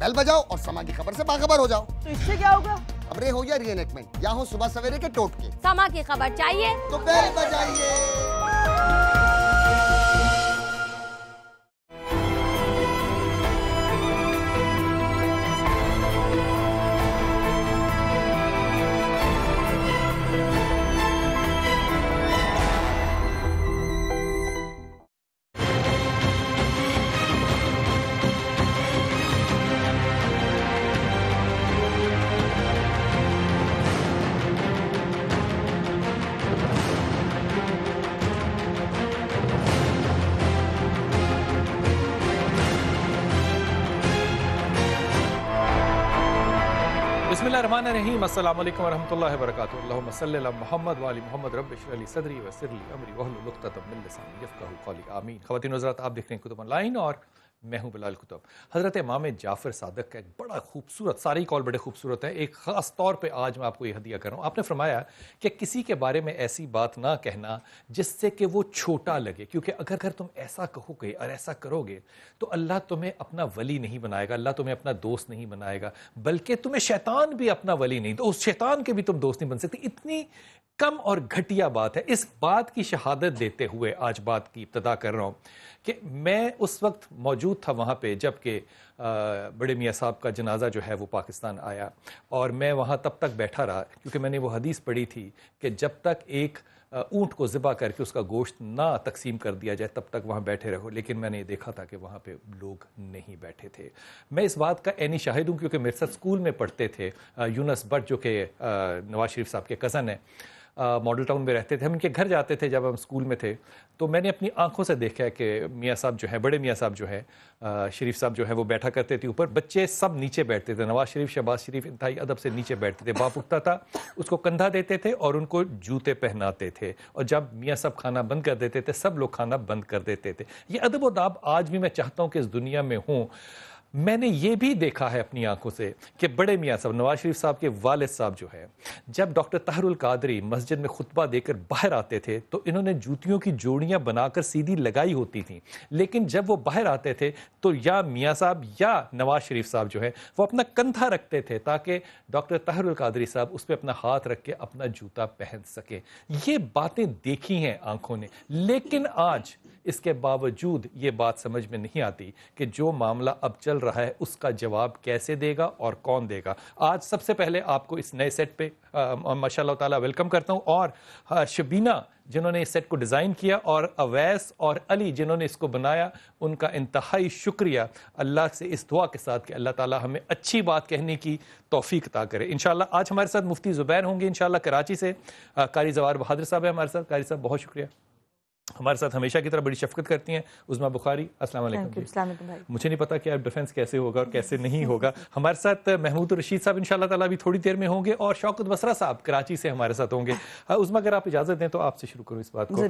بیل بجاؤ اور سما کی خبر سے باخبر ہو جاؤ۔ تو اس سے کیا ہوگا؟ خبریں ہو یا ری انیکٹمنٹ یا ہو صبح سویرے کے ٹوٹکے، سما کی خبر چاہیے تو بیل بجائیے۔ بسم اللہ الرحمن الرحیم، السلام علیکم ورحمۃ اللہ وبرکاتہ۔ اللہم صلی علی محمد وعلی محمد، رب اشرح لی صدری ویسر لی امری واحلل عقدۃ من لسانی یفقہوا قولی، آمین۔ خواتین و حضرات، آپ دیکھ رہے ہیں کتب آن لائن اور میں ہوں بلال کتب۔ حضرت امام جعفر صادق کا ایک بڑا خوبصورت، سارے کال بڑے خوبصورت ہیں، ایک خاص طور پہ آج میں آپ کو یہ ہدیہ کر رہا ہوں۔ آپ نے فرمایا کہ کسی کے بارے میں ایسی بات نہ کہنا جس سے کہ وہ چھوٹا لگے، کیونکہ اگر تم ایسا کہو گے اور ایسا کرو گے تو اللہ تمہیں اپنا ولی نہیں بنائے گا، اللہ تمہیں اپنا دوست نہیں بنائے گا، بلکہ تمہیں شیطان بھی اپنا ولی نہیں، تو اس شیطان کے بھی تم دوست نہیں بن سکتے۔ اتنی کم اور گھٹیا بات ہے۔ اس بات کی شہادت دیتے ہوئے آج بات کی ابتدا کر رہا ہوں کہ میں اس وقت موجود تھا وہاں پہ جب کہ بڑے میاں صاحب کا جنازہ جو ہے وہ پاکستان آیا، اور میں وہاں تب تک بیٹھا رہا کیونکہ میں نے وہ حدیث پڑھی تھی کہ جب تک ایک اونٹ کو ذبح کر کے اس کا گوشت نہ تقسیم کر دیا جائے تب تک وہاں بیٹھے رہو، لیکن میں نے یہ دیکھا تھا کہ وہاں پہ لوگ نہیں بیٹھے تھے۔ میں اس بات کا عینی شاہد ہوں کیونکہ میرے ساتھ اسکول میں پڑھتے تھے یونس بٹ، جو کہ نواز شریف صاحب کے کزن ہیں، ماڈل ٹاؤن میں رہتے تھے، ہم ان کے گھر جاتے تھے جب ہم اسکول میں تھے، تو میں نے اپنی آنکھوں سے دیکھا ہے کہ میاں صاحب جو ہے، بڑے میاں صاحب جو ہے، شریف صاحب جو ہے، وہ بیٹھا کرتے تھے اوپر، بچے سب نیچے بیٹھتے تھے۔ نواز شریف، شہباز شریف انتہائی ادب سے نیچے بیٹھتے تھے، باپ اٹھتا تھا اس کو کندھا دیتے تھے اور ان کو جوتے پہناتے تھے، اور جب میاں صاحب کھانا بند کر دیتے تھے سب لوگ کھانا بند کر دیتے تھے۔ یہ ادب و آداب آج بھی میں چاہتا ہوں کہ اس دنیا میں ہوں۔ میں نے یہ بھی دیکھا ہے اپنی آنکھوں سے کہ بڑے میاں صاحب، نواز شریف صاحب کے والد صاحب جو ہے، جب ڈاکٹر طاہر القادری مسجد میں خطبہ دے کر باہر آتے تھے تو انہوں نے جوتیوں کی جوڑیاں بنا کر سیدھی لگائی ہوتی تھیں، لیکن جب وہ باہر آتے تھے تو یا میاں صاحب یا نواز شریف صاحب جو ہے وہ اپنا کندھا رکھتے تھے تاکہ ڈاکٹر طاہر القادری صاحب اس پہ اپنا ہاتھ رکھ کے اپنا جوتا پہن سکیں۔ یہ باتیں دیکھی ہیں آنکھوں نے، لیکن آج اس کے باوجود یہ بات سمجھ میں نہیں آتی کہ جو معاملہ اب چل رہا ہے اس کا جواب کیسے دے گا اور کون دے گا۔ آج سب سے پہلے آپ کو اس نئے سیٹ پہ ماشاء اللہ تعالیٰ ویلکم کرتا ہوں، اور شبینہ جنہوں نے اس سیٹ کو ڈیزائن کیا، اور اویس اور علی جنہوں نے اس کو بنایا، ان کا انتہائی شکریہ۔ اللہ سے اس دعا کے ساتھ کہ اللہ تعالیٰ ہمیں اچھی بات کہنے کی توفیق عطا کرے انشاءاللہ۔ آج ہمارے ساتھ مفتی زبیر ہوں گے انشاءاللہ کراچی سے، قاری زوار بہادر صاحب ہیں ہمارے ساتھ۔ قاری صاحب بہت شکریہ، ہمارے ساتھ ہمیشہ کی طرح بڑی شفقت کرتی ہیں۔ عظمیٰ بخاری، السلام علیکم۔ مجھے نہیں پتا کہ آپ ڈیفنس کیسے ہوگا اور کیسے نہیں ہوگا۔ ہمارے ساتھ محمود الرشید صاحب انشاءاللہ تعالیٰ بھی تھوڑی دیر میں ہوں گے، اور شوکت بصرہ صاحب کراچی سے ہمارے ساتھ ہوں گے۔ عظمیٰ اگر آپ اجازت دیں تو آپ سے شروع کروں اس بات کو۔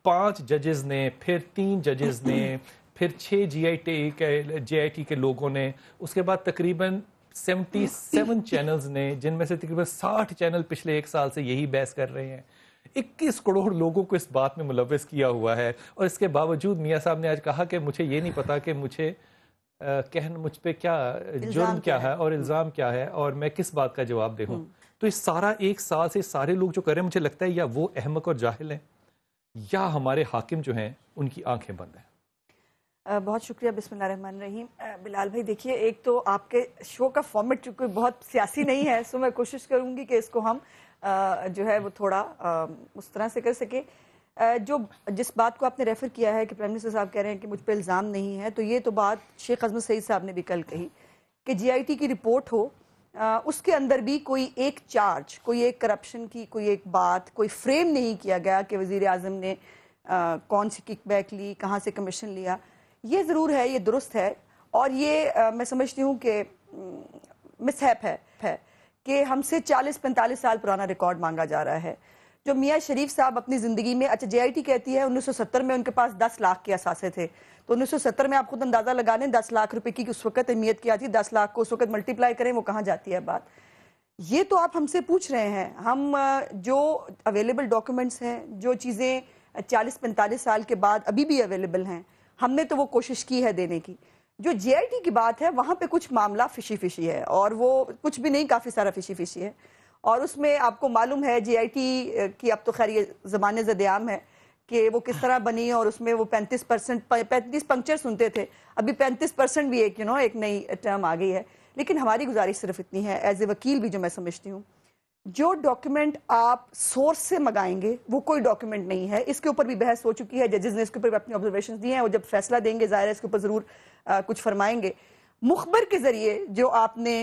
5 ججز نے، پھر 3 ججز نے، پھر 6 جی آئی ٹی کے لوگوں نے، اس کے بعد تقریباً 77 چینلز نے، جن میں سے تقریباً 60 چینل پچھلے 1 سال سے یہی بحث کر رہے ہیں۔ 21 کروڑ لوگوں کو اس بات میں ملوث کیا ہوا ہے، اور اس کے باوجود میاں صاحب نے آج کہا کہ مجھے یہ نہیں پتا کہ مجھ پہ کیا جرم کیا ہے اور الزام کیا ہے اور میں کس بات کا جواب دے ہوں۔ تو اس سارا 1 سال سے سارے لوگ جو کر رہے ہیں، مجھے لگتا ہے یا وہ احمق اور جاہل ہیں یا ہمارے حاکم جو ہیں ان کی آنکھیں بند ہیں۔ بہت شکریہ، بسم اللہ الرحمن الرحیم۔ بلال بھائی دیکھیے، ایک تو آپ کے شو کا فارمیٹ چونکہ بہت سیاسی نہیں ہے، سو میں کوشش کروں گی کہ اس کو ہم جو ہے وہ تھوڑا اس طرح سے کر سکے۔ جس بات کو آپ نے ریفر کیا ہے کہ پرائم منسٹر صاحب کہہ رہے ہیں کہ مجھ پہ الزام نہیں ہے، تو یہ تو بات شیخ عظمت سعید صاحب نے بھی کل کہی کہ جی آئی ٹی کی رپورٹ ہو، اس کے اندر بھی کوئی ایک چارج، کوئی ایک کرپشن کی کوئی ایک بات، کوئی فریم نہیں کیا گیا کہ وزیر اعظم نے کون سی کک بیک لی، کہاں سے کمیشن لیا۔ یہ ضرور ہے، یہ درست ہے، اور یہ میں سمجھتی ہوں کہ مسہیپ ہے کہ ہم سے 40-45 سال پرانا ریکارڈ مانگا جا رہا ہے۔ جو میاں شریف صاحب اپنی زندگی میں، اچھا جے آئی ٹی کہتی ہے 1970 میں ان کے پاس 10 لاکھ کے اثاثے تھے، تو 1970 میں آپ خود اندازہ لگا لیں 10 لاکھ روپے کی اس وقت اہمیت کیا تھی، 10 لاکھ کو اس وقت ملٹیپلائی کریں وہ کہاں جاتی ہے بات۔ یہ تو آپ ہم سے پوچھ رہے ہیں، ہم جو اویلیبل ڈاکیومنٹس ہیں، جو چیزیں 40-45 سال کے بعد ابھی بھی اویلیبل ہیں، ہم نے تو وہ کوشش کی ہے دینے کی۔ جو جے آئی ٹی کی بات ہے وہاں پہ کچھ معاملہ فشی فشی ہے، اور وہ کچھ بھی نہیں، کافی سارا فشی فشی ہے، اور اس میں آپ کو معلوم ہے جے آئی ٹی کی اب تو خیر یہ زمانے زد عام ہے کہ وہ کس طرح بنی، اور اس میں وہ 35 پنکچر سنتے تھے، ابھی 35% بھی ایک نئی ٹرم آ گئی ہے۔ لیکن ہماری گزارش صرف اتنی ہے ایز اے وکیل بھی جو میں سمجھتی ہوں، جو ڈاکیومنٹ آپ سورس سے منگائیں گے وہ کوئی ڈاکیومنٹ نہیں ہے۔ اس کے اوپر بھی بحث ہو چکی ہے، ججز نے اس کے اوپر اپنی آبزرویشنز دی ہیں، وہ جب فیصلہ دیں گے ظاہر ہے اس کے اوپر ضرور کچھ فرمائیں گے۔ مخبر کے ذریعے جو آپ نے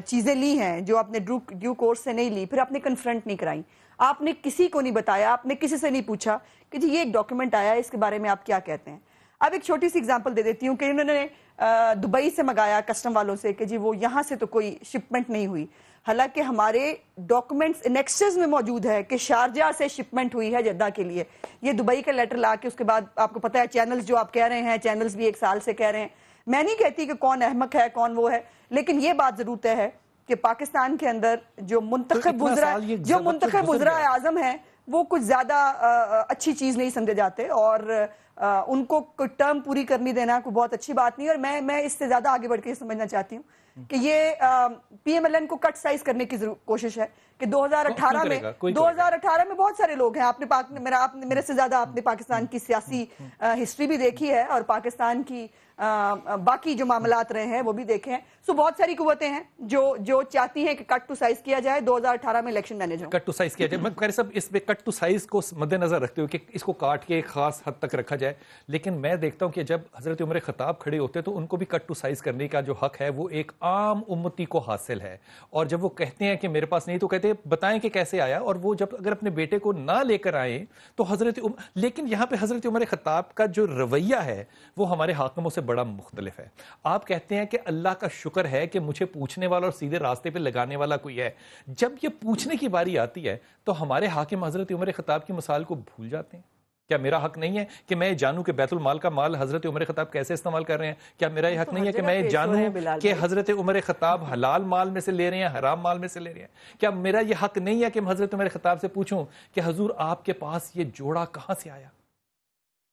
چیزیں لی ہیں، جو آپ نے ڈیو کورس سے نہیں لی، پھر آپ نے کنفرنٹ نہیں کرائیں، آپ نے کسی کو نہیں بتایا، آپ نے کسی سے نہیں پوچھا کہ جی یہ ایک ڈاکیومنٹ آیا ہے، اس کے بارے میں آپ کیا کہتے ہیں۔ اب ایک چھوٹی سی اگزامپل دے دیتی ہوں کہ انہوں نے دبئی سے منگایا کسٹم والوں سے کہ جی وہ یہاں سے تو کوئی شپمنٹ نہیں ہوئی، حالانکہ ہمارے ڈاکومنٹس انیکسز میں موجود ہے کہ شارجہ سے شپمنٹ ہوئی ہے جدہ کے لیے۔ یہ دبئی کا لیٹر لا کے اس کے بعد آپ کو پتہ ہے چینلز جو آپ کہہ رہے ہیں، چینلز بھی 1 سال سے کہہ رہے ہیں، میں نہیں کہتی کہ کون احمق ہے کون وہ ہے، لیکن یہ بات ضرور طے ہے کہ پاکستان کے اندر جو منتخب وزراء اعظم ہیں وہ کچھ زیادہ اچھی چیز نہیں سمجھے جاتے، اور ان کو کوئی ٹرم پوری کرنی دینا کوئی بہت اچھی بات نہیں۔ اور میں اس سے زیادہ آگے بڑھ کے سمجھنا چاہتی ہوں کہ یہ پی ایم ایل این کو کٹ سائز کرنے کی کوشش ہے کہ 2018 میں بہت سارے لوگ ہیں، آپ نے میرے سے زیادہ آپ نے پاکستان کی سیاسی ہسٹری بھی دیکھی ہے اور پاکستان کی باقی جو معاملات رہے ہیں وہ بھی دیکھے ہیں، سو بہت ساری قوتیں ہیں جو چاہتی ہیں کہ کٹ ٹو سائز کیا جائے، 2018 میں الیکشن مینیج ہو، کٹ ٹو سائز کیا جائے۔ میں قاری صاحب اس پہ کٹ ٹو سائز کو مد نظر رکھتے ہوئے کہ اس کو کاٹ کے ایک خاص حد تک رکھا جائے، لیکن میں دیکھتا ہوں کہ جب حضرت عمر خطاب کھڑے ہوتے تو ان کو بھی کٹ ٹو سائز کرنے کا جو حق ہے وہ ایک عام امتی کو حاصل ہے، اور جب وہ کہتے ہیں کہ میرے پاس نہیں تو کہتے ہیں بتائیں کہ کیسے آیا، اور وہ جب اگر اپنے بیٹے کو نہ لے کر آئیں تو لیکن یہاں پہ حضرت عمر خطاب کا جو رویہ ہے وہ ہمارے حاکموں سے بڑا مختلف ہے۔ آپ کہتے ہیں کہ اللہ کا شکر ہے کہ مجھے پوچھنے والا اور سیدھے راستے پہ لگانے والا کوئی ہے، جب یہ پوچھنے کی باری آتی ہے تو ہمارے حاکم حضرت عمر خطاب کی مثال کو بھول جاتے ہیں۔ کیا میرا حق نہیں ہے کہ میں جانوں کہ بیت المال کا مال حضرت عمر خطاب کیسے استعمال کر رہے ہیں؟ کیا میرا یہ حق نہیں ہے کہ میں جانوں کہ حضرت عمر خطاب حلال مال میں سے لے رہے ہیں حرام مال میں سے لے رہے ہیں؟ کیا میرا یہ حق نہیں ہے کہ میں حضرت عمر خطاب سے پوچھوں کہ حضور آپ کے پاس یہ جوڑا کہاں سے آیا؟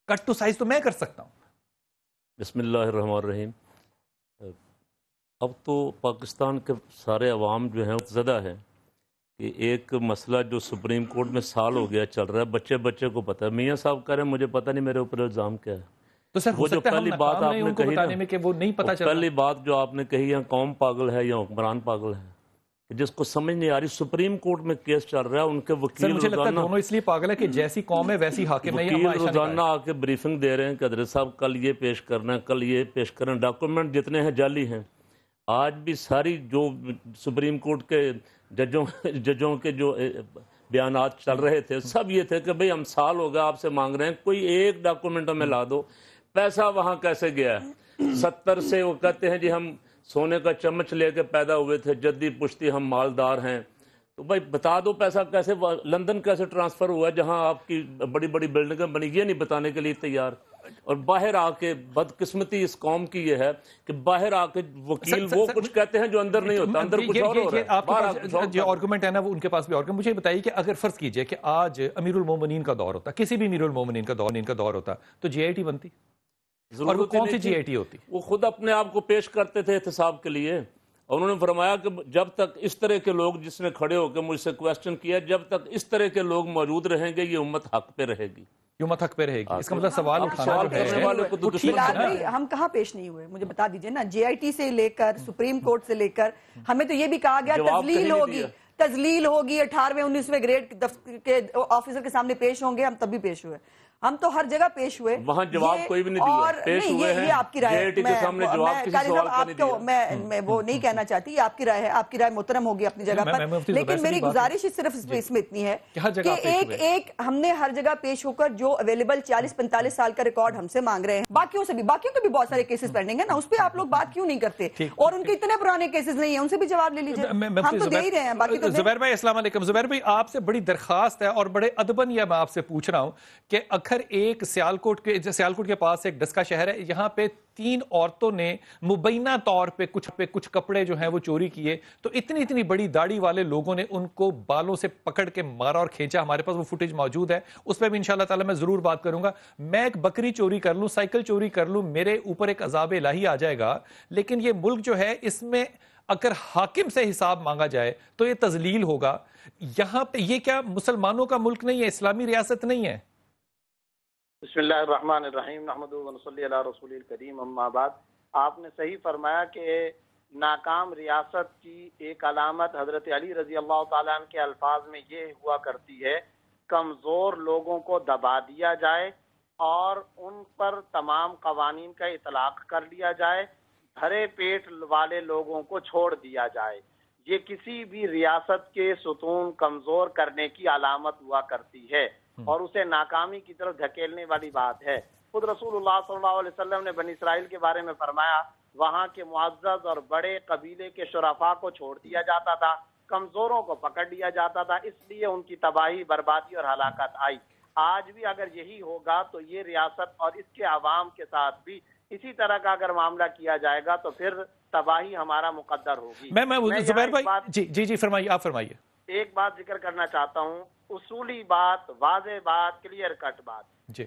کٹ ٹو سائز تو میں کر سکتا ہوں۔ بسم اللہ الرحمن الرحیم۔ اب تو پاکستان کے سارے عوام جو ہیں زدہ ہے کہ ایک مسئلہ جو سپریم کورٹ میں سال ہو گیا چل رہا ہے، بچے کو پتہ ہے، میاں صاحب کہہ رہے ہیں مجھے پتہ نہیں میرے اوپر الزام کیا ہے۔ تو سر وہ جو پہلی بات آپ نے کہی نا، پہلی بات جو آپ نے کہی ہے قوم پاگل ہے یا حکمران پاگل ہے، جس کو سمجھ نہیں آ رہی۔ سپریم کورٹ میں کیس چل رہا ہے، ان کے وکیل مجھے لگتا ہے دونوں اس لیے پاگل ہے کہ جیسی قوم ہے ویسی حاکم ہے۔ وکیل روزانہ آ کے بریفنگ دے رہے ہیں کہ حضرت صاحب کل یہ پیش کرنا ہے، کل یہ پیش کرنا ہے، ڈاکومنٹ جتنے ہیں جعلی ہیں۔ آج بھی ساری جو سپریم کورٹ کے ججوں کے جو بیانات چل رہے تھے سب یہ تھے کہ بھئی ہم سال ہو گیا آپ سے مانگ رہے ہیں، کوئی ایک ڈاکومنٹ ہمیں لا دو۔ پیسہ وہاں کیسے گیا ہے؟ 70 سے وہ کہتے ہیں جی ہم سونے کا چمچ لے کے پیدا ہوئے تھے، جدی پشتی ہم مالدار ہیں، تو بھائی بتا دو پیسہ کیسے لندن کیسے ٹرانسفر ہوا ہے جہاں آپ کی بڑی بڑی بلڈنگیں بنی، یہ نہیں بتانے کے لیے تیار۔ اور باہر آ کے بدقسمتی اس قوم کی یہ ہے کہ باہر آ کے وکیل وہ کچھ کہتے ہیں جو اندر نہیں ہوتا، اندر کچھ اور ہو رہا ہے۔ جو آرگومنٹ ہے نا وہ ان کے پاس بھی آرگومنٹ۔ مجھے بتائیے کہ اگر فرض کیجئے کہ آج امیر المومنین کا دور ہوتا، کسی بھی امیر المومنین کا دور ہوتا تو جے آئی ٹی بنتی، اور وہ کون سی جے آئی ٹی ہوتی؟ وہ خود اپنے آپ کو پیش کرتے تھے احتساب کے لیے، اور انہوں نے فرمایا کہ جب تک اس طرح کے لوگ، جس نے کھڑے ہو کے مجھ سے کویسچن کیا، جب تک اس طرح کے لوگ موجود رہیں گے یہ امت حق پہ رہے گی، امت حق پہ رہے گی۔ اس کا مطلب سوال اٹھانا ہم کہاں پیش نہیں ہوئے؟ مجھے بتا دیجئے نا، جے آئی ٹی سے لے کر سپریم کورٹ سے لے کر ہمیں تو یہ بھی کہا گیا تذلیل ہوگی، 18ویں 19ویں گریڈ کے آفیسر کے سامنے پیش ہوں گے، ہم تب بھی پیش ہوئے، ہم تو ہر جگہ پیش ہوئے، وہاں جواب کوئی بھی نہیں دیا، پیش ہوئے ہیں۔ یہ آپ کی رائے ہے، میں وہ نہیں کہنا چاہتی، یہ آپ کی رائے ہے، آپ کی رائے محترم ہوگی اپنی جگہ پر، لیکن میری گزارش صرف اس میں اتنی ہے کہ ایک ہم نے ہر جگہ پیش ہو کر جو اویلیبل 40-45 سال کا ریکارڈ ہم سے مانگ رہے ہیں، باقیوں کے بھی بہت سارے کیسز پینڈنگ ہیں نا، اس پہ آپ لوگ بات کیوں نہیں کرتے؟ اور ان کے اتنے پرانے کیسز نہیں ہیں، ان سے بھی جواب لے لیجیے، ہم تو دے ہی رہے ہیں، باقی تو زبیر بھائی السلام علیکم۔ زبیر بھائی آپ سے بڑی درخواست ہے اور بڑے ادبن یہ میں آپ سے پوچھ رہا ہوں کہ آخر ایک سیالکوٹ کے پاس ایک ڈسکا شہر ہے، یہاں پہ 3 عورتوں نے مبینہ طور پہ کچھ کپڑے جو ہیں وہ چوری کیے، تو اتنی بڑی داڑھی والے لوگوں نے ان کو بالوں سے پکڑ کے مارا اور کھینچا. ہمارے پاس وہ فوٹیج موجود ہے، اس پہ بھی انشاءاللہ تعالی میں ضرور بات کروں گا. میں ایک بکری چوری کر لوں، سائیکل چوری کر لوں، میرے اوپر ایک عذاب الہی آ جائے گا، لیکن یہ ملک جو ہے اس میں اگر حاکم سے حساب مانگا جائے تو یہ تذلیل ہوگا. یہاں پہ یہ کیا مسلمانوں کا ملک نہیں ہے، اسلامی ریاست نہیں ہے؟ بسم اللہ الرحمن الرحیم، نحمدہ و نصلی علی رسول الکریم، اما بعد. آپ نے صحیح فرمایا کہ ناکام ریاست کی ایک علامت حضرت علی رضی اللہ تعالیٰ عنہ کے الفاظ میں یہ ہوا کرتی ہے، کمزور لوگوں کو دبا دیا جائے اور ان پر تمام قوانین کا اطلاق کر لیا جائے، بھرے پیٹ والے لوگوں کو چھوڑ دیا جائے. یہ کسی بھی ریاست کے ستون کمزور کرنے کی علامت ہوا کرتی ہے اور اسے ناکامی کی طرف دھکیلنے والی بات ہے. خود رسول اللہ صلی اللہ علیہ وسلم نے بنی اسرائیل کے بارے میں فرمایا، وہاں کے معزز اور بڑے قبیلے کے شرفاء کو چھوڑ دیا جاتا تھا، کمزوروں کو پکڑ لیا جاتا تھا، اس لیے ان کی تباہی، بربادی اور ہلاکت آئی. آج بھی اگر یہی ہوگا تو یہ ریاست اور اس کے عوام کے ساتھ بھی اسی طرح کا اگر معاملہ کیا جائے گا تو پھر تباہی ہمارا مقدر ہوگی. میں زبیر بھائی جی فرمائیے، آپ فرمائیے. ایک بات ذکر کرنا چاہتا ہوں، اصولی بات، واضح بات، کلیئر کٹ بات.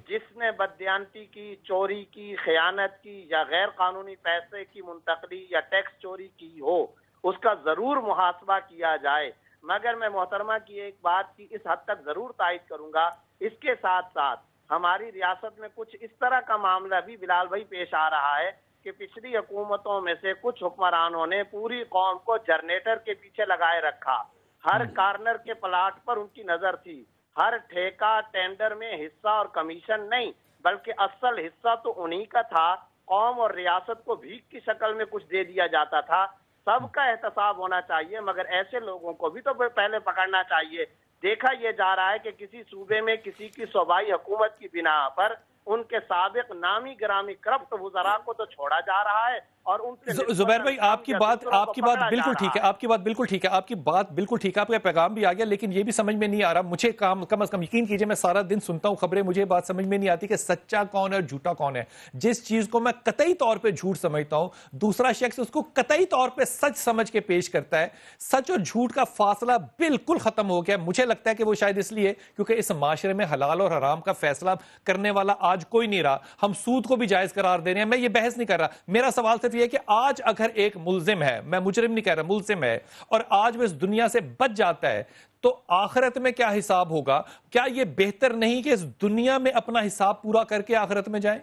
جس نے بددیانتی کی، چوری کی، خیانت کی یا غیر قانونی پیسے کی منتقلی یا ٹیکس چوری کی ہو، اس کا ضرور محاسبہ کیا جائے. مگر میں محترمہ کی ایک بات کی اس حد تک ضرور تائید کروں گا، اس کے ساتھ ساتھ ہماری ریاست میں کچھ اس طرح کا معاملہ بھی بلال بھائی پیش آ رہا ہے کہ پچھلی حکومتوں میں سے کچھ حکمرانوں نے پوری قوم کو جنریٹر کے پیچھے لگائے رکھا. ہر کارنر کے پلاٹ پر ان کی نظر تھی، ہر ٹھیکہ ٹینڈر میں حصہ اور کمیشن نہیں بلکہ اصل حصہ تو انہی کا تھا. قوم اور ریاست کو بھیک کی شکل میں کچھ دے دیا جاتا تھا. سب کا احتساب ہونا چاہیے، مگر ایسے لوگوں کو بھی تو پہلے پکڑنا چاہیے. دیکھا یہ جا رہا ہے کہ کسی صوبے میں کسی کی صوبائی حکومت کی بنا پر ان کے سابق نامی گرامی کرپٹ وزراء کو تو چھوڑا جا رہا ہے اور ان کے زبیر بھائی آپ کی بات بالکل ٹھیک ہے، آپ کی بات بالکل ٹھیک ہے، آپ کی بات بالکل ٹھیک ہے، آپ کا پیغام بھی آ گیا، لیکن یہ بھی سمجھ میں نہیں آ رہا مجھے، کم از کم یقین کیجئے میں سارا دن سنتا ہوں خبریں، مجھے بات سمجھ میں نہیں آتی کہ سچا کون ہے اور جھوٹا کون ہے. جس چیز کو میں قطعی طور پہ جھوٹ سمجھتا ہوں، دوسرا شخص اس کو قطعی طور پہ سچ سمجھ کے پیش کرتا ہے. سچ اور جھوٹ کا فاصلہ بالکل ختم ہو گیا. مجھے لگتا ہے کہ وہ شاید اس لیے کیونکہ اس معاشرے میں حلال اور حرام کا فیصلہ کرنے والا آج کوئی نہیں رہا. ہم سود کو بھی جائز قرار دے رہے ہیں. میں یہ بحث نہیں کر رہا، میرا سوال صرف یہ ہے کہ آج اگر ایک ملزم ہے، میں مجرم نہیں کہہ رہا، ملزم ہے اور آج وہ اس دنیا سے بچ جاتا ہے تو آخرت میں کیا حساب ہوگا؟ کیا یہ بہتر نہیں کہ اس دنیا میں اپنا حساب پورا کر کے آخرت میں جائیں؟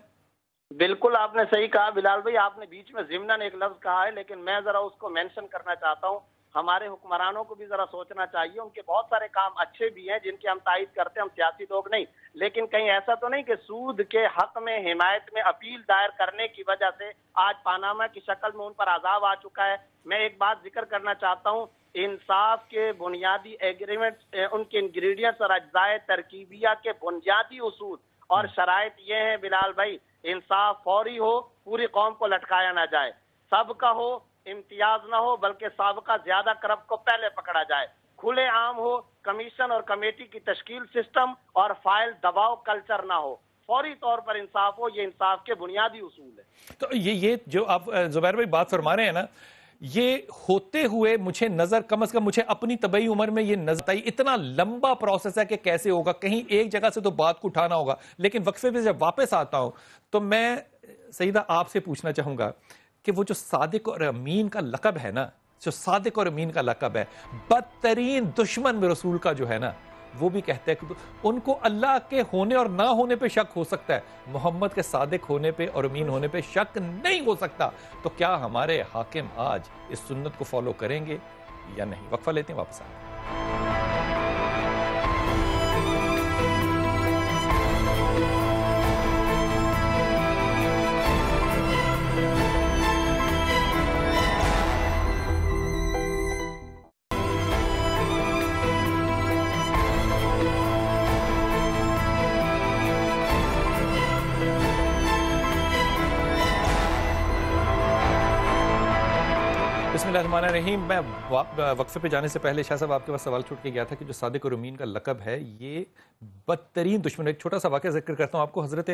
بالکل آپ نے صحیح کہا بلال بھائی. آپ نے بیچ میں ضمناً ایک لفظ کہا ہے لیکن میں ذرا اس کو مینشن کرنا چاہتا ہوں. ہمارے حکمرانوں کو بھی ذرا سوچنا چاہیے. ان کے بہت سارے کام اچھے بھی ہیں جن کی ہم تائید کرتے ہیں، ہم سیاسی لوگ نہیں، لیکن کہیں ایسا تو نہیں کہ سود کے حق میں حمایت میں اپیل دائر کرنے کی وجہ سے آج پاناما کی شکل میں ان پر عذاب آ چکا ہے. میں ایک بات ذکر کرنا چاہتا ہوں، انصاف کے بنیادی ایگریمنٹ، ان کے انگریڈینٹس اور اجزاء ترکیبیہ کے بنیادی اصول اور شرائط یہ ہیں بلال بھائی، انصاف فوری ہو، پوری قوم کو لٹکایا نہ جائے، سب کا ہو، امتیاز نہ ہو بلکہ سابقہ زیادہ کرپٹ کو پہلے پکڑا جائے، کھلے عام ہو، کمیشن اور کمیٹی کی تشکیل سسٹم اور فائل دباؤ کلچر نہ ہو، فوری طور پر انصاف ہو. یہ انصاف کے بنیادی اصول ہے. تو یہ جو آپ زبیر بھائی بات فرما رہے ہیں نا، یہ ہوتے ہوئے مجھے نظر، کم از کم مجھے اپنی طبعی عمر میں یہ نظر آئی. اتنا لمبا پروسیس ہے کہ کیسے ہوگا، کہیں ایک جگہ سے تو بات کو اٹھانا ہوگا. لیکن وقفے پہ جب واپس آتا ہوں تو میں سیدہ آپ سے پوچھنا چاہوں گا کہ وہ جو صادق اور امین کا لقب ہے نا، جو صادق اور امین کا لقب ہے، بدترین دشمن رسول کا جو ہے نا، وہ بھی کہتے ہیں کہ ان کو اللہ کے ہونے اور نہ ہونے پہ شک ہو سکتا ہے، محمد کے صادق ہونے پہ اور امین ہونے پہ شک نہیں ہو سکتا. تو کیا ہمارے حاکم آج اس سنت کو فالو کریں گے یا نہیں؟ وقفہ لیتے ہیں، واپس آئیں گے. بسم اللہ الرحمن الرحیم. میں وقفے پہ جانے سے پہلے شاہ صاحب آپ کے پاس سوال چھوٹ کے گیا تھا کہ جو صادق اور امین کا لقب ہے یہ بدترین دشمن. ایک چھوٹا سا واقعہ ذکر کرتا ہوں آپ کو. حضرت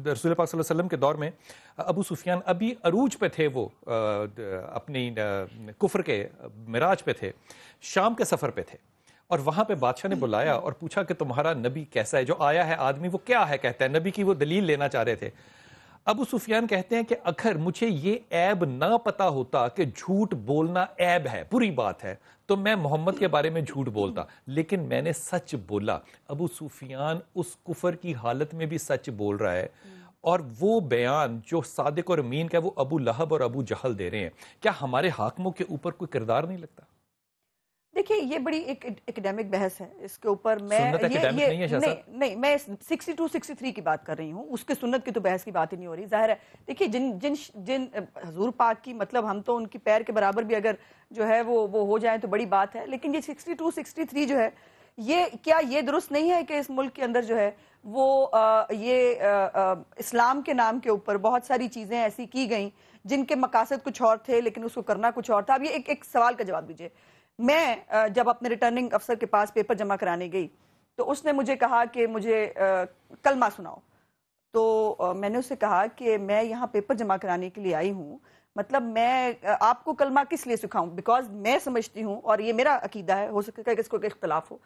رسول پاک صلی اللہ علیہ وسلم کے دور میں ابو سفیان ابھی عروج پہ تھے, وہ اپنی کفر کے معراج پہ تھے, شام کے سفر پہ تھے, اور وہاں پہ بادشاہ نے بلایا اور پوچھا کہ تمہارا نبی کیسا ہے, جو آیا ہے آدمی وہ کیا ہے کہتا ہے. نبی کی وہ دلیل لینا چاہ رہے تھے. ابو سفیان کہتے ہیں کہ اگر مجھے یہ عیب نہ پتا ہوتا کہ جھوٹ بولنا عیب ہے, بری بات ہے, تو میں محمد کے بارے میں جھوٹ بولتا, لیکن میں نے سچ بولا. ابو سفیان اس کفر کی حالت میں بھی سچ بول رہا ہے, اور وہ بیان جو صادق اور امین کا وہ ابو لہب اور ابو جہل دے رہے ہیں. کیا ہمارے حاکموں کے اوپر کوئی کردار نہیں لگتا؟ دیکھیے یہ بڑی ایک اکیڈیمک بحث ہے اس کے اوپر. میں نہیں میں 62-63 کی بات کر رہی ہوں, اس کے سنت کی تو بحث کی بات ہی نہیں ہو رہی. ظاہر ہے دیکھیے جن حضور پاک کی مطلب ہم تو ان کی پیر کے برابر بھی اگر جو ہے وہ ہو جائیں تو بڑی بات ہے, لیکن یہ 62-63 جو ہے یہ درست نہیں ہے کہ اس ملک کے اندر جو ہے وہ اسلام کے نام کے اوپر بہت ساری چیزیں ایسی کی گئیں جن کے مقاصد کچھ اور تھے لیکن اس کو کرنا کچھ اور تھا. اب یہ ایک سوال کا جواب دیجئے. میں جب اپنے ریٹرننگ افسر کے پاس پیپر جمع کرانے گئی تو اس نے مجھے کہا کہ مجھے کلمہ سناؤ. تو میں نے اسے کہا کہ میں یہاں پیپر جمع کرانے کے لیے آئی ہوں, مطلب میں آپ کو کلمہ کس لیے سکھاؤں, بیکاز میں سمجھتی ہوں, اور یہ میرا عقیدہ ہے, ہو سکتا ہے کہ اس کو اختلاف ہو,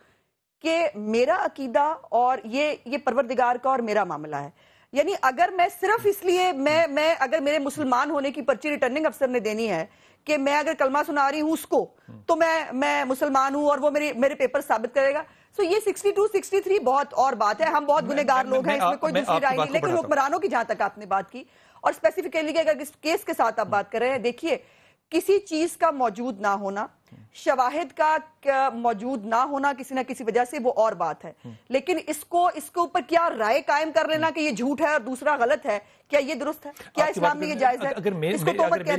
کہ میرا عقیدہ اور یہ پروردگار کا اور میرا معاملہ ہے. یعنی اگر میں صرف اس لیے میں اگر میرے مسلمان ہونے کی پرچی ریٹرننگ افسر نے دینی ہے کہ میں اگر کلمہ سنا رہی ہوں اس کو تو میں مسلمان ہوں اور وہ میرے پیپر ثابت کرے گا. سو یہ 62-63 بہت اور بات ہے. ہم بہت گنہگار لوگ ہیں, اس میں کوئی دوسری رائے نہیں, لیکن حکمرانوں کی جہاں تک آپ نے بات کی اور اسپیسیفکلی اگر اس کیس کے ساتھ آپ بات کر رہے ہیں, دیکھیے کسی چیز کا موجود نہ ہونا, شواہد کا موجود نہ ہونا کسی نہ کسی وجہ سے وہ اور بات ہے, لیکن اس کے اوپر کیا رائے قائم کر لینا کہ یہ جھوٹ ہے اور دوسرا غلط ہے, کیا یہ درست ہے؟ کیا اسلام میں یہ جائز ہے؟ اگر میری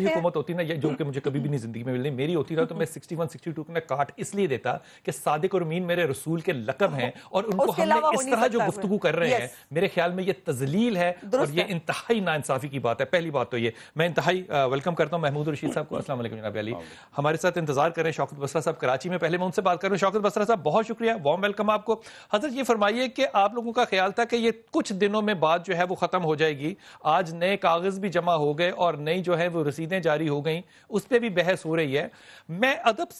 حکومت ہوتی نا, جو کہ مجھے کبھی بھی نہیں زندگی میں ملنی, میری ہوتی رہا تو میں 61-62 میں کاٹ اس لیے دیتا کہ صادق اور امین میرے رسول کے لقب ہیں, اور ان کو ہم نے اس طرح جو گفتگو کر رہے ہیں میرے خیال میں یہ تذلیل ہے اور یہ انتہائی ناانصافی کی بات ہے. پہلی بات تو یہ میں انتہائی ویلکم کرتا ہوں محمود رشید صاحب کو. السلام علیکم جناب علی, ہمارے ساتھ انتظار کریں شوکت بسرا صاحب کراچی میں. پہلے میں ان سے بات کروں. شوکت بسرا صاحب بہت شکریہ, وارم ویلکم آپ کو. حضرت یہ فرمائیے کہ آپ لوگوں کا خیال تھا کہ یہ کچھ دنوں میں بات جو ہے وہ ختم ہو جائے گی, آج نئے کاغذ بھی جمع ہو گئے اور نئی جو ہے وہ رسیدیں جاری ہو گئیں, اس پہ بھی بحث ہو رہی ہے. میں ادب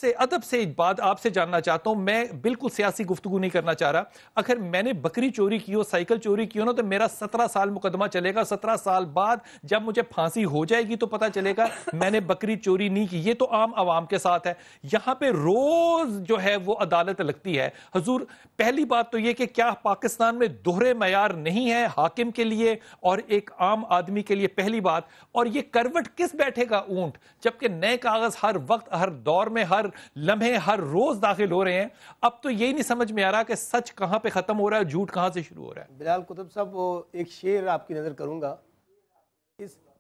سے بات آپ سے جاننا چاہتا ہوں, میں بالکل سیاسی گفتگو نہیں کرنا چاہ رہا. اگر میں نے بکری چوری کی ہو, سائیکل چوری کی ہو نا, تو میرا 17 سال مقدمہ چلے گا. 17 سال بعد جب مجھے پھانسی ہو جائے گی تو پتہ چلے گا میں نے بکری چوری نہیں کی. یہ تو عام عوام کے ساتھ ہے, یہاں پہ روز جو ہے وہ عدالت لگتی ہے. حضور پہلی بات تو یہ کہ کیا پاکستان میں دوہرے معیار نہیں ہے حاکم کے لیے اور ایک عام آدمی کے لیے؟ پہلی بات. اور یہ کروٹ کس بیٹھے گا اونٹ, جبکہ نئے کاغذ ہر وقت, ہر دور میں, ہر لمحے, ہر روز داخل ہو رہے ہیں. اب تو یہ نہیں سمجھ میں آ رہا کہ سچ کہاں پہ ختم ہو رہا ہے, جھوٹ کہاں سے شروع ہو رہا ہے. بلال قطب صاحب, وہ ایک شعر آپ کی نظر کروں گا.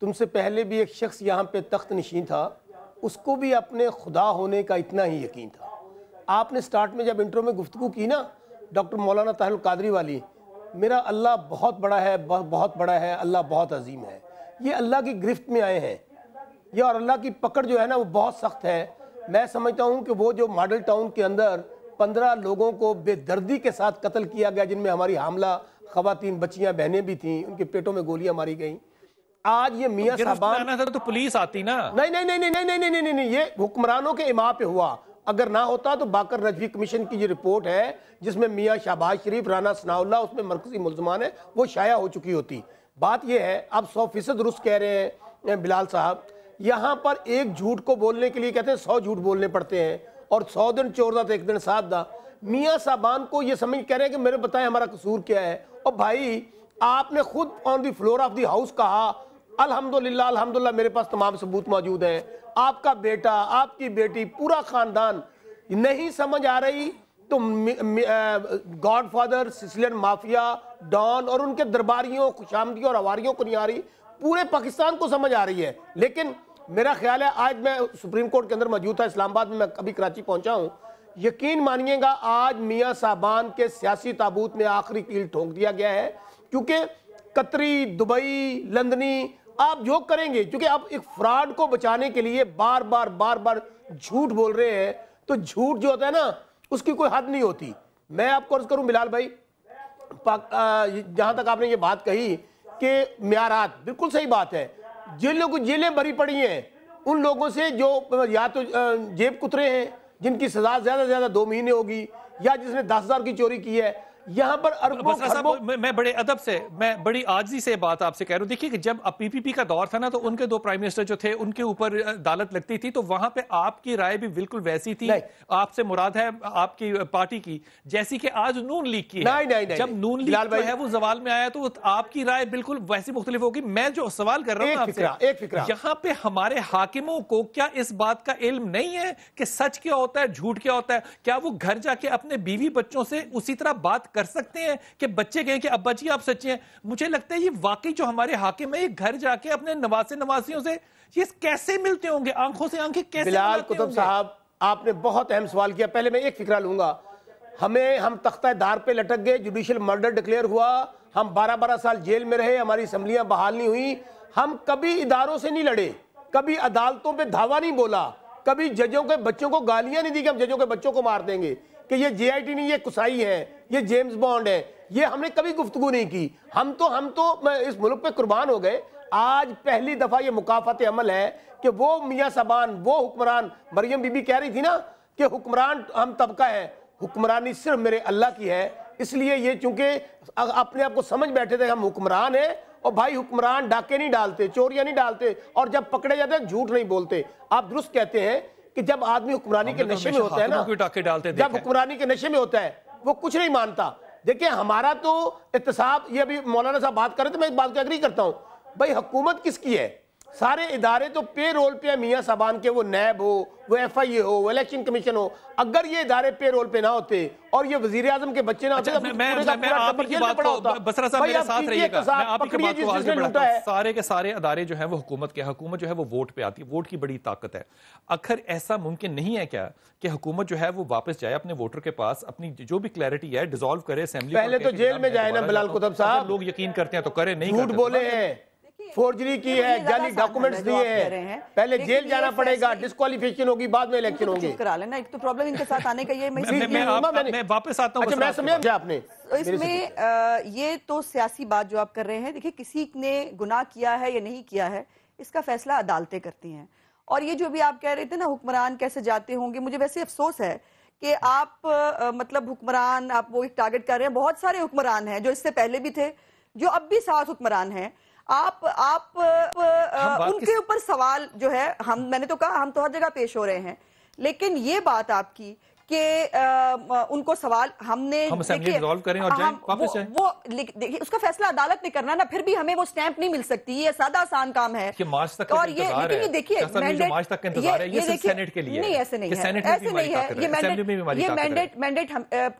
تم سے پہلے بھی ایک شخص یہاں پہ تخت نشین تھا, اس کو بھی اپنے خدا ہونے کا اتنا ہی یقین تھا. آپ نے سٹارٹ میں جب انٹرو میں گفتگو کی نا ڈاکٹر مولانا طاہر القادری والی, میرا اللہ بہت بڑا ہے, بہت بڑا ہے, اللہ بہت عظیم ہے, یہ اللہ کی گرفت میں آئے ہیں یہ, اور اللہ کی پکڑ جو ہے نا وہ بہت سخت ہے. میں سمجھتا ہوں کہ وہ جو ماڈل ٹاؤن کے اندر 15 لوگوں کو بے دردی کے ساتھ قتل کیا گیا, جن میں ہماری حاملہ خواتین بچیاں بہنیں بھی تھیں, ان کے پیٹوں میں گولیاں ماری گئیں. آج یہ میاں صاحبان تو پولیس آتی نا, نہیں, یہ حکمرانوں کے اماں پہ ہوا. اگر نہ ہوتا تو باقر رجوی کمیشن کی یہ رپورٹ ہے جس میں میاں شہباز شریف, رانا ثناء اللہ اس میں مرکزی ملزمان ہیں, وہ شائع ہو چکی ہوتی. بات یہ ہے, آپ 100% درست کہہ رہے ہیں بلال صاحب, یہاں پر ایک جھوٹ کو بولنے کے لیے کہتے ہیں 100 جھوٹ بولنے پڑتے ہیں, اور 100 دن چور دا تو ایک دن ساتھ دا. میاں صاحبان کو یہ سمجھ کہہ رہے ہیں کہ میرے بتائیں ہمارا قصور کیا ہے. اور بھائی آپ نے خود آن دی فلور آف دی ہاؤس کہا الحمدللہ میرے پاس تمام ثبوت موجود ہیں. آپ کا بیٹا, آپ کی بیٹی, پورا خاندان, نہیں سمجھ آ رہی تو godfather, Sicilian mafia, don اور ان کے درباریوں, خوشامدیوں اور عواریوں کو نہیں آ رہی, پورے پاکستان کو سمجھ آ رہی ہے. لیکن میرا خیال ہے, آج میں سپریم کورٹ کے اندر موجود تھا اسلام آباد میں ابھی کراچی پہنچا ہوں, یقین مانیے گا آج میاں صاحبان کے سیاسی تابوت میں آخری کیل ٹھونک دیا گیا ہے, کیونکہ قطری, دبئی, لندنی آپ جو کریں گے، کیونکہ آپ ایک فراڈ کو بچانے کے لیے بار بار جھوٹ بول رہے ہیں، تو جھوٹ جو ہوتا ہے نا اس کی کوئی حد نہیں ہوتی. میں آپ کو عرض کروں بلال بھائی، جہاں تک آپ نے یہ بات کہی کہ معیارات، بالکل صحیح بات ہے. جن لوگوں کو جیلیں بھری پڑی ہیں ان لوگوں سے جو یا تو جیب کترے ہیں جن کی سزا زیادہ سے زیادہ 2 مہینے ہوگی، یا جس نے 10,000 کی چوری کی ہے، یہاں پر اربوں خربوں. میں بڑے ادب سے، میں بڑی عاجزی سے بات آپ سے کہہ رہا ہوں. دیکھیے کہ جب پی پی پی کا دور تھا نا، تو ان کے 2 پرائم منسٹر جو تھے ان کے اوپر عدالت لگتی تھی، تو وہاں پہ آپ کی رائے بھی بالکل ویسی تھی. آپ سے مراد ہے آپ کی پارٹی کی، جیسی کہ آج نون لیگ کی ہے. جب نون لیگ جو ہے وہ زوال میں آیا تو آپ کی رائے بالکل ویسی مختلف ہوگی. میں جو سوال کر رہا ہوں آپ سے، یہاں پہ ہمارے حاکموں کو کیا اس بات کا علم نہیں ہے کہ سچ کیا ہوتا ہے، جھوٹ کیا ہوتا ہے؟ کیا وہ گھر جا کے اپنے بیوی بچوں سے اسی طرح بات کر سکتے ہیں کہ بچے کہیں کہ ابا جی آپ سچے ہیں؟ مجھے لگتا ہے یہ واقعی جو ہمارے حاکم ہیں، یہ گھر جا کے اپنے نواسیوں سے یہ کیسے ملتے ہوں گے، آنکھوں سے آنکھیں کیسے ملاتے ہوں گے؟ بلال قطب صاحب، آپ نے بہت اہم سوال کیا. پہلے میں ایک فکرہ لوں گا. ہم تختہ دار پہ لٹک گئے، جوڈیشل مرڈر ڈکلیئر ہوا، ہم 12 سال جیل میں رہے، ہماری اسمبلیاں بحال نہیں ہوئی. ہم کبھی اداروں سے نہیں لڑے، کبھی عدالتوں پہ دھاوا نہیں بولا، کبھی ججوں کے بچوں کو گالیاں نہیں دی کہ ہم ججوں کے بچوں کو مار دیں گے، کہ یہ جے آئی ٹی نہیں، یہ کسائی ہے، یہ جیمز بانڈ ہے. یہ ہم نے کبھی گفتگو نہیں کی. ہم تو اس ملک پہ قربان ہو گئے. آج پہلی دفعہ یہ مکافات عمل ہے کہ وہ میاں صاحبان، وہ حکمران، مریم بی بی کہہ رہی تھی نا کہ حکمران ہم طبقہ ہے، حکمرانی صرف میرے اللہ کی ہے. اس لیے یہ چونکہ اپنے آپ کو سمجھ بیٹھے تھے ہم حکمران ہیں، اور بھائی حکمران ڈاکے نہیں ڈالتے، چوریاں نہیں ڈالتے، اور جب پکڑے جاتے ہیں جھوٹ نہیں بولتے. آپ درست کہتے ہیں کہ جب آدمی حکمرانی کے نشے میں ہوتا ہے نا، جب حکمرانی کے نشے میں ہوتا ہے وہ کچھ نہیں مانتا. دیکھیں ہمارا تو احتساب، یہ ابھی مولانا صاحب بات کر رہے تھے، میں اس بات کو ایگری کرتا ہوں. بھائی حکومت کس کی ہے؟ سارے ادارے تو پے رول پہ میاں صاحبان کے، وہ نیب ہو، وہ ایف آئی اے ہو، وہ الیکشن کمیشن ہو. اگر یہ ادارے پے رول پہ نہ ہوتے اور یہ وزیر اعظم کے بچے نہ ہوتے، سارے کے سارے ادارے جو ہیں وہ حکومت جو ہے وہ ووٹ پہ آتی ہے. ووٹ کی بڑی طاقت ہے. آخر ایسا ممکن نہیں ہے کیا کہ حکومت جو ہے وہ واپس جائے اپنے ووٹر کے پاس، اپنی جو بھی کلیئرٹی ہے ڈیزالو کرے اسمبلی؟ پہلے تو جیل میں جائے نا بلال قطب صاحب. لوگ یقین کرتے ہیں تو کرے، نہیں جھوٹ بولے ہیں، فورجری کی ہے، جعلی ڈاکومنٹس دیے ہیں، پہلے جیل جانا پڑے گا، ڈسکوالیفیکیشن ہوگی، بعد میں الیکشن ہوں گے. کرا لینا. ایک تو پرابلم ان کے ساتھ آنے کا یہ میں واپس آتا ہوں. اچھا میں سمجھا آپ نے اس میں یہ تو سیاسی بات جو آپ کر رہے ہیں. دیکھیں کسی نے گناہ کیا ہے یا نہیں کیا ہے اس کا فیصلہ عدالتیں کرتی ہیں. اور یہ جو بھی آپ کہہ رہے تھے نا حکمران کیسے جاتے ہوں گے، مجھے ویسے افسوس ہے کہ آپ مطلب حکمران آپ وہ ایک ٹارگٹ کر رہے ہیں. بہت سارے حکمران ہیں جو اس سے پہلے بھی تھے، جو اب بھی ساتھ حکمران ہیں. آپ ان کے اوپر سوال جو ہے، میں نے تو کہا ہم تو ہر جگہ پیش ہو رہے ہیں، لیکن یہ بات آپ کی کہ ان کو سوال ہم نے وہ دیکھیں اس کا فیصلہ عدالت نے کرنا نا، پھر بھی ہمیں وہ سٹیمپ نہیں مل سکتی. یہ سادہ آسان کام ہے. اور یہ دیکھیے نہیں، ایسے نہیں ہے. یہ مینڈیٹ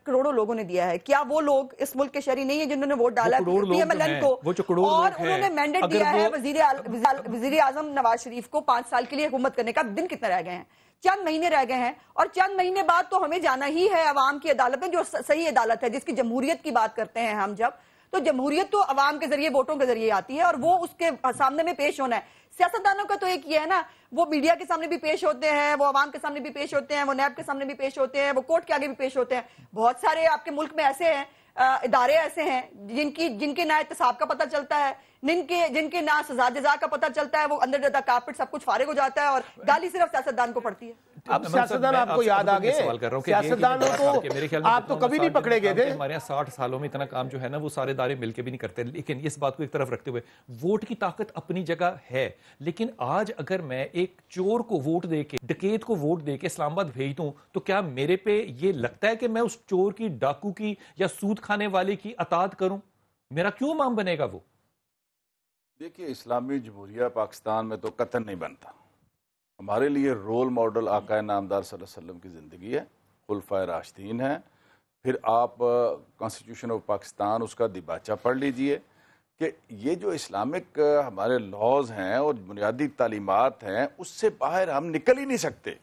کروڑوں لوگوں نے دیا ہے. کیا وہ لوگ اس ملک کے شہری نہیں ہیں جنہوں نے ووٹ ڈالا پی ایم ایل این کو؟ اور انہوں نے مینڈیٹ دیا ہے وزیر اعظم نواز شریف کو 5 سال کے لیے حکومت کرنے کا. دن کتنے رہ گئے ہیں؟ چند مہینے رہ گئے ہیں، اور چند مہینے بعد تو ہمیں جانا ہی ہے عوام کی عدالت میں، جو صحیح عدالت ہے، جس کی جمہوریت کی بات کرتے ہیں ہم. جب تو جمہوریت تو عوام کے ذریعے، ووٹوں کے ذریعے آتی ہے، اور وہ اس کے سامنے میں پیش ہونا ہے. سیاستدانوں کا تو ایک یہ ہے نا، وہ میڈیا کے سامنے بھی پیش ہوتے ہیں، وہ عوام کے سامنے بھی پیش ہوتے ہیں، وہ نیب کے سامنے بھی پیش ہوتے ہیں، وہ کورٹ کے آگے بھی پیش ہوتے ہیں. بہت سارے آپ کے ملک میں ایسے ہیں، ادارے ایسے ہیں جن کے نہ احتساب کا پتہ چلتا ہے، جن کے نہ سزا جزا کا پتہ چلتا ہے. وہ انڈر دا کارپٹ سب کچھ فارغ ہو جاتا ہے، اور گالی صرف سیاستدان کو پڑتی ہے. اب سیاستدان آپ کو یاد آگئے، سیاستدانوں کو آپ تو کبھی نہیں پکڑے گئے تھے. ہمارے یہاں 60 سالوں میں اتنا کام جو ہے نا وہ سارے ادارے مل کے بھی نہیں کرتے. لیکن اس بات کو ایک طرف رکھتے ہوئے، ووٹ کی طاقت اپنی جگہ ہے، لیکن آج اگر میں ایک چور کو ووٹ دے کے، ڈکیت کو ووٹ دے کے اسلام آباد بھیج دوں، تو کیا میرے پہ یہ لگتا ہے کہ میں اس چور کی، ڈاکو کی یا سود کھانے والے کی اطاعت کروں؟ میرا کیوں امام بنے گا وہ؟ دیکھیے اسلامی جمہوریہ پاکستان میں تو قطعاً نہیں بنتا. ہمارے لیے رول ماڈل آقا نامدار صلی اللہ علیہ وسلم کی زندگی ہے، خلفائے راشدین ہیں. پھر آپ کانسٹیٹیوشن آف پاکستان اس کا دیباچہ پڑھ لیجئے کہ یہ جو اسلامک ہمارے لاز ہیں اور بنیادی تعلیمات ہیں، اس سے باہر ہم نکل ہی نہیں سکتے.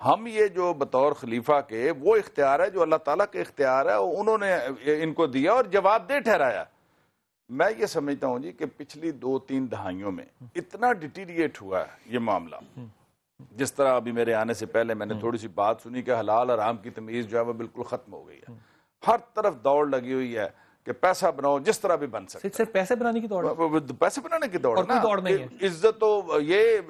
ہم یہ جو بطور خلیفہ کے وہ اختیار ہے جو اللہ تعالیٰ کے اختیار ہے، انہوں نے ان کو دیا اور جواب دہ ٹھہرایا. میں یہ سمجھتا ہوں جی کہ پچھلی 2-3 دہائیوں میں اتنا ڈیٹیریٹ ہوا ہے یہ معاملہ. جس طرح ابھی میرے آنے سے پہلے میں نے تھوڑی سی بات سنی کہ حلال حرام کی تمیز جو ہے وہ بالکل ختم ہو گئی ہے. ہر طرف دوڑ لگی ہوئی ہے کہ پیسہ بناؤ جس طرح بھی بن سکتا ہے. صرف پیسے بنانے کی دوڑ ہے؟ پیسے بنانے کی دوڑ اور کوئی دوڑ نہیں ہے. عزت و یہ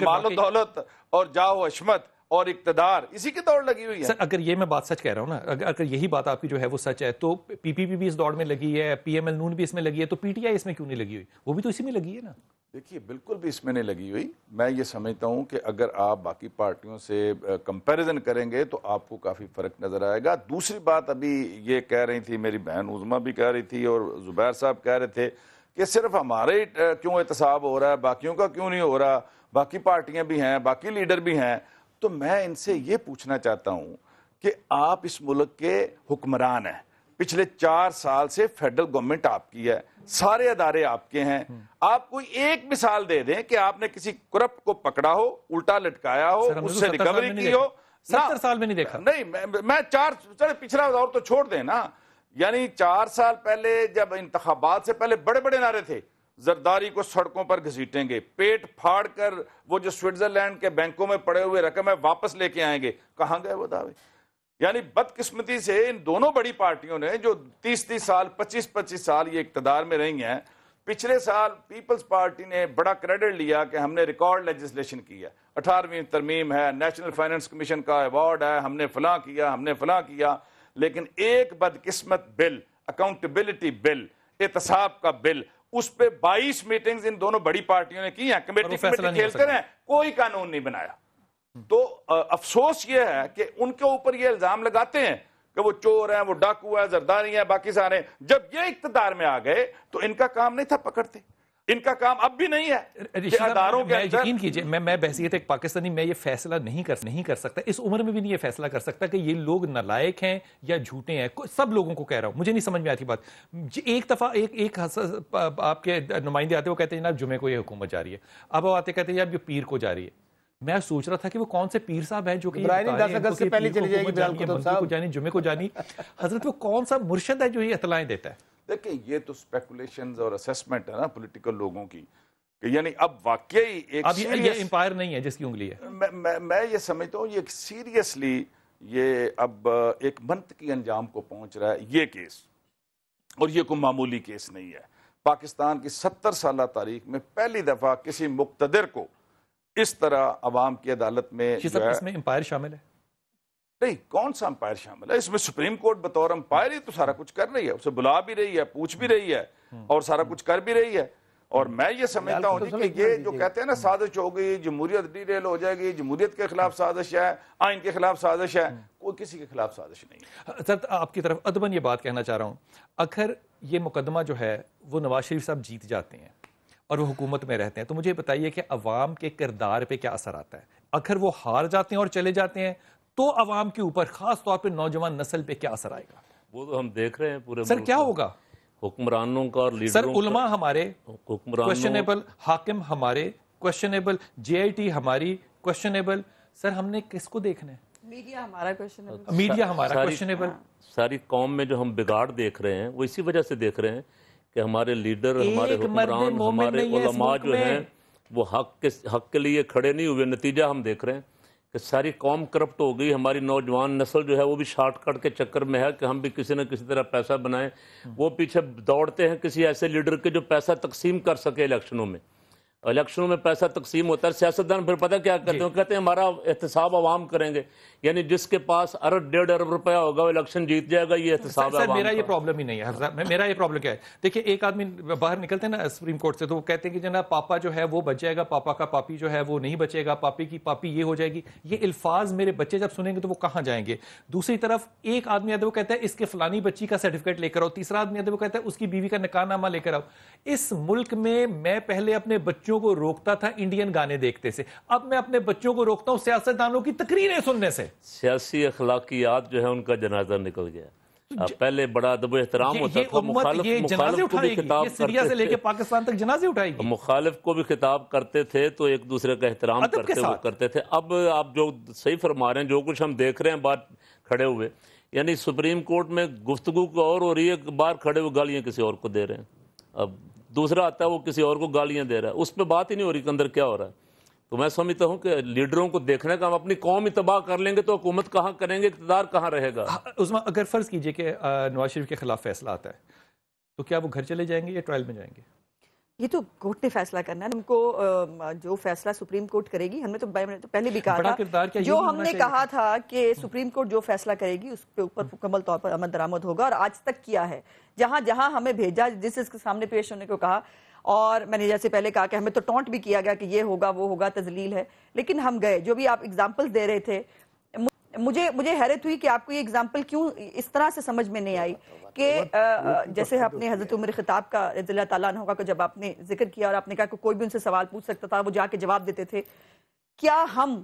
مال و دولت اور جاہ و عشمت اور اقتدار اسی کی دوڑ لگی ہوئی ہے. سر اگر یہ میں بات سچ کہہ رہا ہوں نا، اگر یہی بات آپ کی جو ہے وہ سچ ہے تو پی پی پی بھی اس دوڑ میں لگی ہے، پی ایم ایل نون بھی اس میں لگی ہے، تو پی ٹی آئی اس میں کیوں نہیں لگی ہوئی؟ وہ بھی تو اسی میں لگی ہے نا. دیکھیے بالکل بھی اس میں نہیں لگی ہوئی. میں یہ سمجھتا ہوں کہ اگر آپ باقی پارٹیوں سے کمپیریزن کریں گے تو آپ کو کافی فرق نظر آئے گا. دوسری بات ابھی یہ کہہ رہی تھی میری بہن عظمیٰ بھی کہہ رہی تھی اور زبیر صاحب کہہ رہے تھے کہ صرف ہمارے کیوں احتساب ہو رہا ہے، باقیوں کا کیوں نہیں ہو رہا، باقی پارٹیاں بھی ہیں، باقی لیڈر بھی ہیں. تو میں ان سے یہ پوچھنا چاہتا ہوں کہ آپ اس ملک کے حکمران ہیں، پچھلے 4 سال سے فیڈرل گورنمنٹ آپ کی ہے، سارے ادارے آپ کے ہیں. آپ کوئی ایک مثال دے دیں کہ آپ نے کسی کرپٹ کو پکڑا ہو، الٹا لٹکایا ہو، اس سے ریکوری کی ہو. 70 سال میں نہیں دیکھا. نہیں میں 4 پچھلا دور تو چھوڑ دیں نا. یعنی 4 سال پہلے جب انتخابات سے پہلے بڑے بڑے نعرے تھے، زرداری کو سڑکوں پر گھسیٹیں گے، پیٹ پھاڑ کر وہ جو سوئٹزرلینڈ کے بینکوں میں پڑے ہوئے رقم ہے واپس لے کے آئیں گے. کہاں گئے وہ دعوے؟ یعنی بدقسمتی سے ان دونوں بڑی پارٹیوں نے جو 30 سال 25 سال یہ اقتدار میں رہی ہیں، پچھلے سال پیپلز پارٹی نے بڑا کریڈٹ لیا کہ ہم نے ریکارڈ لیجسلیشن کی ہے، 18ویں ترمیم ہے، نیشنل فائنانس کمیشن کا ایوارڈ ہے، ہم نے فلاں کیا، ہم نے فلاں کیا. لیکن ایک بدقسمت بل، اکاؤنٹیبلٹی بل، احتساب کا بل، اس پہ 22 میٹنگز ان دونوں بڑی پارٹیوں نے کی ہیں، کمیٹی کھیلتے رہے، کوئی قانون نہیں بنایا. تو افسوس یہ ہے کہ ان کے اوپر یہ الزام لگاتے ہیں کہ وہ چور ہیں، وہ ڈاکو ہیں، زرداری ہیں، باقی سارے. جب یہ اقتدار میں آ گئے تو ان کا کام نہیں تھا پکڑتے. ان کا کام اب بھی نہیں ہے کہ اداروں کے اندر. یقین کیجئے میں بحثیت ایک پاکستانی میں یہ فیصلہ نہیں کر سکتا، اس عمر میں بھی نہیں یہ فیصلہ کر سکتا کہ یہ لوگ نالائق ہیں یا جھوٹے ہیں. سب لوگوں کو کہہ رہا ہوں، مجھے نہیں سمجھ میں آتی بات. ایک دفعہ ایک آپ کے نمائندے آتے وہ کہتے ہیں جناب جمعے کو یہ حکومت جا رہی ہے، اب وہ آتے کہتے ہیں یہ پیر کو جا رہی ہے. میں سوچ رہا تھا کہ وہ کون سے پیر صاحب ہیں جو کہ جمعے کو جانی. حضرت وہ کون سا مرشد ہے جو یہ اطلاعیں دیتا ہے؟ دیکھیں یہ تو سپیکولیشنز اور اسیسمنٹ ہے نا پولیٹیکل لوگوں کی کہ یعنی اب واقعی ایک اب یہ امپائر نہیں ہے جس کی انگلی ہے. میں یہ سمجھتا ہوں یہ سیریسلی یہ اب ایک منطقی انجام کو پہنچ رہا ہے یہ کیس، اور یہ کوئی معمولی کیس نہیں ہے. پاکستان کی 70 سالہ تاریخ میں پہلی دفعہ کسی مقتدر کو اس طرح عوام کی عدالت میں اس میں امپائر شامل ہے. نہیں، کون سا امپائر شامل ہے اس میں؟ سپریم کورٹ بطور امپائر ہی تو سارا کچھ کر رہی ہے، اسے بلا بھی رہی ہے، پوچھ بھی رہی ہے اور سارا کچھ کر بھی رہی ہے. اور میں یہ سمجھتا ہوں کہ یہ جو کہتے ہیں نا سازش ہو گئی، جمہوریت ڈی ریل ہو جائے گی، جمہوریت کے خلاف سازش ہے، آئین کے خلاف سازش ہے، کوئی کسی کے خلاف سازش نہیں ہے. سر آپ کی طرف ادباً یہ بات کہنا چاہ رہا ہوں، اگر یہ مقدمہ جو ہے وہ نواز شریف صاحب جیت جاتے ہیں اور وہ حکومت میں رہتے ہیں تو مجھے بتائیے کہ عوام کے کردار پہ کیا اثر آتا ہے؟ اگر وہ ہار جاتے ہیں اور چلے جاتے ہیں تو عوام کے اوپر خاص طور پہ نوجوان نسل پہ کیا اثر آئے گا؟ وہ تو ہم دیکھ رہے ہیں پورے. سر کیا ہوگا؟ حکمرانوں کا اور لیڈروں سر علماء ہمارے کوشچنیبل، حاکم ہمارے کوشچنیبل، جے آئی ٹی ہماری کوشچنیبل. سر ہم نے کس کو دیکھنا ہے؟ میڈیا ہمارا کوشچنیبل، میڈیا ہمارا کوشچنیبل. ساری قوم میں جو ہم بگاڑ دیکھ رہے ہیں وہ اسی وجہ سے دیکھ رہے ہیں کہ ہمارے لیڈر، ہمارے حکمران، ہمارے علماء جو ہیں وہ حق کے لیے کھڑے نہیں ہوئے. نتیجہ ہم دیکھ رہے ہیں کہ ساری قوم کرپٹ ہو گئی. ہماری نوجوان نسل جو ہے وہ بھی شارٹ کٹ کے چکر میں ہے کہ ہم بھی کسی نہ کسی طرح پیسہ بنائیں. وہ پیچھے دوڑتے ہیں کسی ایسے لیڈر کے جو پیسہ تقسیم کر سکے. الیکشنوں میں پیسہ تقسیم ہوتا ہے. سیاستدان پھر پتہ کیا کرتے ہیں؟ کہتے ہیں ہمارا احتساب عوام کریں گے. یعنی جس کے پاس 1.5 ارب روپیہ ہوگا وہ الیکشن جیت جائے گا. یہ احتساب ہے. میرا یہ پرابلم ہی نہیں ہے. میرا یہ پرابلم کیا ہے؟ دیکھیے ایک آدمی باہر نکلتے ہیں نا سپریم کورٹ سے تو وہ کہتے ہیں کہ جناب پاپا جو ہے وہ بچ جائے گا، پاپا کا پاپی جو ہے وہ نہیں بچے گا، پاپی کی پاپی یہ ہو جائے گی. یہ الفاظ میرے بچے جب سنیں گے تو وہ کہاں جائیں گے؟ دوسری طرف ایک آدمی آتا ہے وہ کہتا ہے اس کے فلانی بچی کا سرٹیفکیٹ لے کر آؤ. تیسرا آدمی آتا ہے وہ کہتا ہے اس کی بیوی کا نکاح نامہ لے کر آؤ. اس ملک میں پہلے اپنے بچوں کو روکتا تھا انڈین گانے دیکھتے سے، اب میں اپنے بچوں کو روکتا ہوں سیاستدانوں کی تقریریں سننے سے. سیاسی اخلاقیات جو ہے ان کا جنازہ نکل گیا. پہلے بڑا ادب و احترام ہوتا تھا. مخالف کو بھی خطاب سیریا سے لے کے پاکستان تک جنازے اٹھائے گی. مخالف کو بھی خطاب کرتے تھے تو ایک دوسرے کا احترام کرتے تھے. اب آپ جو صحیح فرما رہے ہیں، جو کچھ ہم دیکھ رہے ہیں بات کھڑے ہوئے، یعنی سپریم کورٹ میں گفتگو کو اور ہو رہی ہے، باہر کھڑے وہ گالیاں کسی اور کو دے رہے ہیں، اب دوسرا آتا ہے وہ کسی اور کو گالیاں دے رہا ہے، اس پہ بات ہی نہیں ہو رہی کہ اندر کیا ہو رہا ہے۔ تو میں سمجھتا ہوں کہ لیڈروں کو دیکھنے کا، ہم اپنی قوم ہی تباہ کر لیں گے تو حکومت کہاں کریں گے، اقتدار کہاں رہے گا۔ عظمیٰ اگر فرض کیجئے کہ نواز شریف کے خلاف فیصلہ آتا ہے تو کیا وہ گھر چلے جائیں گے یا ٹرائل میں جائیں گے؟ یہ تو کورٹ نے فیصلہ کرنا ہے، ان کو جو فیصلہ سپریم کورٹ کرے گی، ہم نے تو پہلے بھی کہا تھا، جو ہم نے کہا تھا کہ سپریم کورٹ جو فیصلہ کرے گی اس کے اوپر مکمل طور پر عمل درآمد ہوگا، اور آج تک کیا ہے، جہاں جہاں ہمیں بھیجا، جس کے سامنے پیش ہونے کو کہا، اور میں نے جیسے پہلے کہا کہ ہمیں تو ٹونٹ بھی کیا گیا کہ یہ ہوگا وہ ہوگا، تذلیل ہے، لیکن ہم گئے۔ جو بھی آپ ایگزامپل دے رہے تھے، مجھے حیرت ہوئی کہ آپ کو یہ ایگزامپل کیوں اس طرح سے سمجھ میں نہیں آئی کہ جیسے آپ نے حضرت عمر خطاب کا رضی اللہ تعالیٰ عنہ کا جب آپ نے ذکر کیا اور آپ نے کہا کہ کوئی بھی ان سے سوال پوچھ سکتا تھا، وہ جا کے جواب دیتے تھے، کیا ہم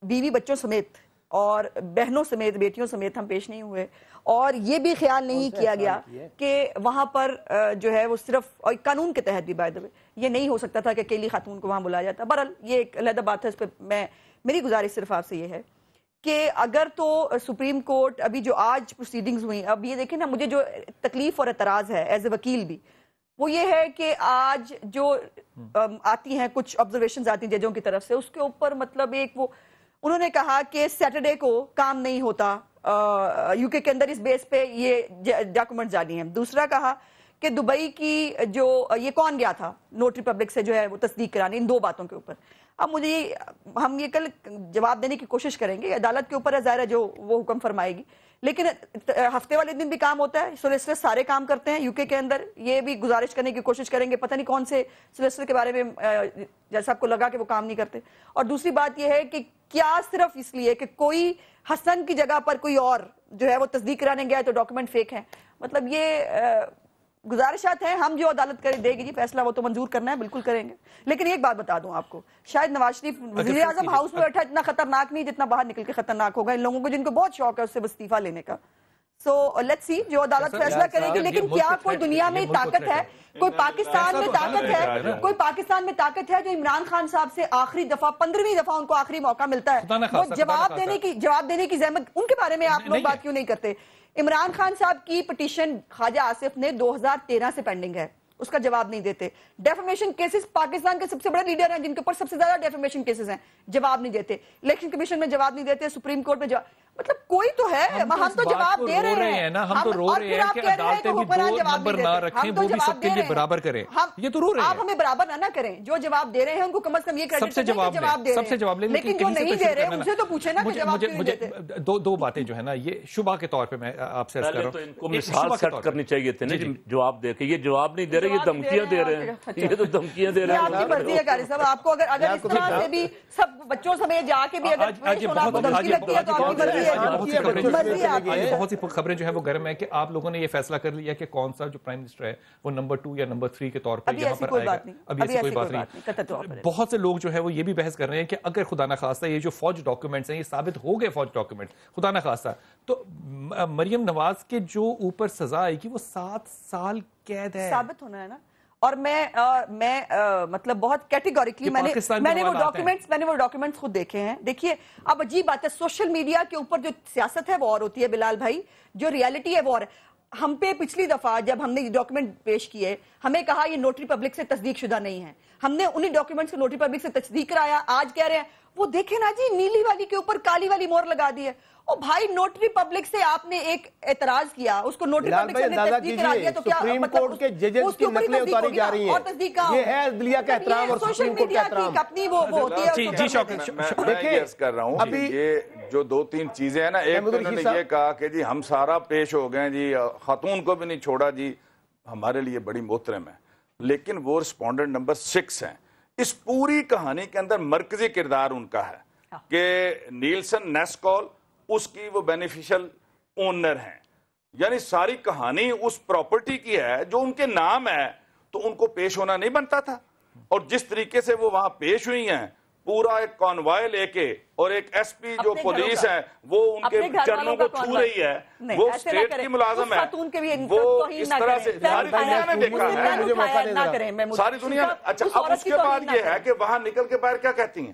بیوی بچوں سمیت اور بہنوں سمیت، بیٹیوں سمیت ہم پیش نہیں ہوئے؟ اور یہ بھی خیال نہیں کیا گیا کہ وہاں پر جو ہے وہ صرف، اور قانون کے تحت بھی بائی دا وے یہ نہیں ہو سکتا تھا کہ اکیلی خاتون کو وہاں بلایا جاتا۔ بہرحال یہ ایک علیحدہ بات ہے، اس پہ میری گزارش صرف آپ سے یہ ہے کہ اگر تو سپریم کورٹ ابھی جو آج پروسیڈنگز ہوئی، اب یہ دیکھیں نا، مجھے جو تکلیف اور اعتراض ہے ایز اے وکیل بھی، وہ یہ ہے کہ آج جو آتی ہیں کچھ آبزرویشنز آتی ہیں ججوں کی طرف سے، اس کے اوپر مطلب ایک وہ انہوں نے کہا کہ سیٹرڈے کو کام نہیں ہوتا یو کے اندر، اس بیس پہ یہ ڈاکومنٹ جاری ہیں۔ دوسرا کہا کہ دبئی کی جو یہ کون گیا تھا نوٹری پبلک سے جو ہے وہ تصدیق کرانے، ان دو باتوں کے اوپر۔ اب مجھے ہم یہ کل جواب دینے کی کوشش کریں گے، عدالت کے اوپر ہے ظاہر ہے جو وہ حکم فرمائے گی، لیکن ہفتے والے دن بھی کام ہوتا ہے، سولیسٹر سارے کام کرتے ہیں یو کے اندر، یہ بھی گزارش کرنے کی کوشش کریں گے، پتہ نہیں کون سے سولیسٹر کے بارے میں جیسا آپ کو لگا کہ وہ کام نہیں کرتے۔ اور دوسری بات یہ ہے کہ کیا صرف اس لیے کہ کوئی حسن کی جگہ پر کوئی اور جو ہے وہ تصدیق کرانے گیا ہے تو ڈاکومنٹ فیک ہیں؟ مطلب یہ گزارشات ہیں، ہم جو عدالت دے گی جی فیصلہ وہ تو منظور کرنا ہے، بالکل کریں گے۔ لیکن ایک بات بتا دوں آپ کو، شاید نواز شریف وزیر اعظم ہاؤس میں بیٹھا اتنا خطرناک نہیں جتنا باہر نکل کے خطرناک ہوگا ان لوگوں کو جن کو بہت شوق ہے اس سے استعفیٰ لینے کا۔ سو لیٹس سی جو عدالت فیصلہ کرے گی، لیکن کیا کوئی دنیا میں طاقت ہے، کوئی پاکستان میں طاقت ہے، کوئی پاکستان میں طاقت ہے جو عمران خان صاحب سے آخری دفعہ 15ویں دفعہ ان کو آخری موقع ملتا ہے وہ جواب دینے کی زحمت، ان کے بارے میں آپ لوگ بات کیوں نہیں کرتے؟ عمران خان صاحب کی پٹیشن خواجہ آصف نے 2013 سے پینڈنگ ہے، اس کا جواب نہیں دیتے۔ ڈیفیمیشن کیسز پاکستان کے سب سے بڑے لیڈر ہیں جن کے اوپر سب سے زیادہ ڈیفیمیشن کیسز ہیں، جواب نہیں دیتے۔ الیکشن کمیشن میں جواب نہیں دیتے، سپریم کورٹ میں جواب، مطلب کوئی تو ہے، ہم تو جواب دے رہے ہیں نا، ہم تو رو رہے ہیں کہ عدالتیں بھی دو نمبر نہ رکھیں، وہ بھی سب کے لیے برابر کریں، یہ تو رو رہے ہیں۔ آپ ہمیں برابر نہ کریں، جو جواب دے رہے ہیں ان کو کم از کم یہ کریڈٹ دیں کہ جواب دے رہے ہیں، لیکن جو نہیں دے رہے ان سے تو پوچھیں نا کہ جواب کیوں نہیں دیتے۔ دو باتیں جو ہے نا یہ شبہ کے طور پہ میں آپ سے عرض کر رہا ہوں، ان کو مثال سیٹ کرنی چاہیے تھی نا جواب دے کے، یہ جواب نہیں دے رہے، یہ دھمکیاں دے رہے ہیں، یہ تو دھمکیاں دے رہے ہیں۔ آپ کی مرضی ہے قاری صاحب، آپ کو اگر اس طرح سے بھی سب بچوں سمیت جا کے بھی اگر پیش ہونا آپ کو دھمکی لگتی ہے تو آپ کی مرضی ہے۔ بہت سی خبریں جو ہیں وہ گرم ہیں کہ آپ لوگوں نے یہ فیصلہ کر لیا کہ کون سا جو پرائم منسٹر ہے وہ نمبر 2 یا نمبر 3 کے طور پر یہاں پر آئے گا۔ ابھی ایسی کوئی بات نہیں۔ بہت سے لوگ جو ہے وہ یہ بھی بحث کر رہے ہیں کہ اگر خدا نہ خواستہ یہ جو فوج ڈاکیومنٹس ہیں یہ ثابت ہو گئے فوج ڈاکیومنٹ خدا نہ خواستہ، تو مریم نواز کے جو اوپر سزا آئے گی وہ 7 سال قید ہے، ثابت ہونا ہے نا۔ اور میں مطلب بہت کیٹیگوریکلی میں نے وہ ڈاکیومنٹس خود دیکھے ہیں۔ دیکھیے اب عجیب بات ہے، سوشل میڈیا کے اوپر جو سیاست ہے وہ اور ہوتی ہے بلال بھائی، جو ریالٹی ہے وہ اور ہے۔ ہم پہ پچھلی دفعہ جب ہم نے ڈاکیومنٹ پیش کیے ہمیں کہا یہ نوٹری پبلک سے تصدیق شدہ نہیں ہے، ہم نے انہی ڈاکیومنٹس کو نوٹری پبلک سے تصدیق کرایا، آج کہہ رہے ہیں وہ دیکھیں نا جی نیلی والی کے اوپر کالی والی مور لگا دی ہے۔ او بھائی نوٹری پبلک سے آپ نے ایک اعتراض کیا، اس کو نوٹری پبلک سے تصدیق کرا دیا تو کیا سپریم کورٹ کے ججز کی نقلیں اتاری جا رہی ہیں، یہ ہے عدلیہ کا احترام اور سپریم کورٹ کا احترام۔ اپنی وہ ہوتی ہے۔ میں عرض کر رہا ہوں کہ یہ جو 2-3 چیزیں ہیں نا، ایک تو انہوں نے یہ کہا کہ جی ہم سارا پیش ہو گئے جی، خاتون کو بھی نہیں چھوڑا جی، ہمارے لیے بڑی محترم ہے، لیکن وہ رسپونڈنٹ نمبر 6 ہیں۔ اس پوری کہانی کے اندر مرکزی کردار ان کا ہے کہ نیلسن نیسکول اس کی وہ بینیفیشل اونر ہیں، یعنی ساری کہانی اس پراپرٹی کی ہے جو ان کے نام ہے، تو ان کو پیش ہونا نہیں بنتا تھا؟ اور جس طریقے سے وہ وہاں پیش ہوئی ہیں، پورا ایک کانوائے لے کے اور ایک ایس پی جو پولیس ہے وہ ان کے چرنوں کو چھو رہی ہے، وہ اسٹیٹ کی ملازم ہے، وہ اس طرح سے ساری دنیا نے دیکھا ہے، ساری دنیا میں۔ اچھا اب اس کے بعد یہ ہے کہ وہاں نکل کے باہر کیا کہتی ہیں؟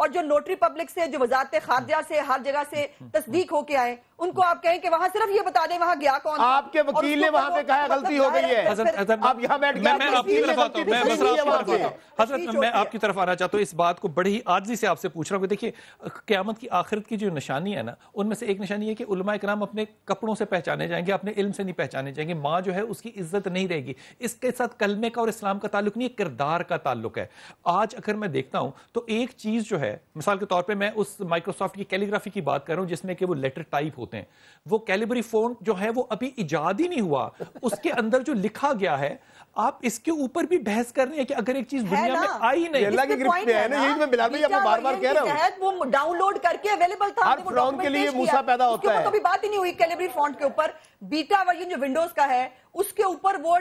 اور جو نوٹری پبلک سے, جو وزارت خارجہ سے, ہر جگہ سے تصدیق ہو کے آئے, ان کو آپ کہیں کہ وہاں صرف یہ بتا دیں وہاں گیا کون تھا. آپ کے وکیل نے وہاں پہ کہا غلطی ہو گئی ہے. آپ یہاں بیٹھ کے میں آپ کی طرف آتا ہوں, میں بس آپ کی طرف آتا ہوں. حضرت میں آپ کی طرف آنا چاہتا ہوں, اس بات کو بڑی ہی عاجزی سے آپ سے پوچھ رہا ہوں کہ دیکھیے قیامت کی آخرت کی جو نشانی ہے نا, ان میں سے ایک نشانی ہے کہ علماء کرام اپنے کپڑوں سے پہچانے جائیں گے, اپنے علم سے نہیں پہچانے جائیں گے. ماں جو ہے اس کی عزت نہیں رہے گی. اس کے ساتھ کلمے کا اور اسلام کا تعلق نہیں, کردار کا تعلق ہے. آج اگر میں دیکھتا ہوں تو ایک چیز جو ہے, مثال کے طور پہ میں اس مائکروسافٹ کی کیلیگرافی کی بات کر رہا ہوں جس میں کہ وہ لیٹر ٹائپ ہوتے ہیں, وہ کیلیبری فونٹ جو ہے وہ ابھی ایجاد ہی نہیں ہوا. اس کے اندر جو لکھا گیا ہے, آپ اس کے اوپر بھی بحث کر رہے ہیں کہ اگر ایک چیز دنیا میں آئی نہیں, اللہ کی گرفت میں ہے نا, یہی میں بلال بھائی آپ کو بار بار کہہ رہا ہوں, وہ ڈاؤن لوڈ کر کے اویلیبل تھا, ہر فرعون کے لیے موسیٰ پیدا ہوتا ہے. تو بھی بات ہی نہیں ہوئی کیلیبری فونٹ کے اوپر. بیٹا ورژن جو ونڈوز کا ہے اس کے اوپر وہ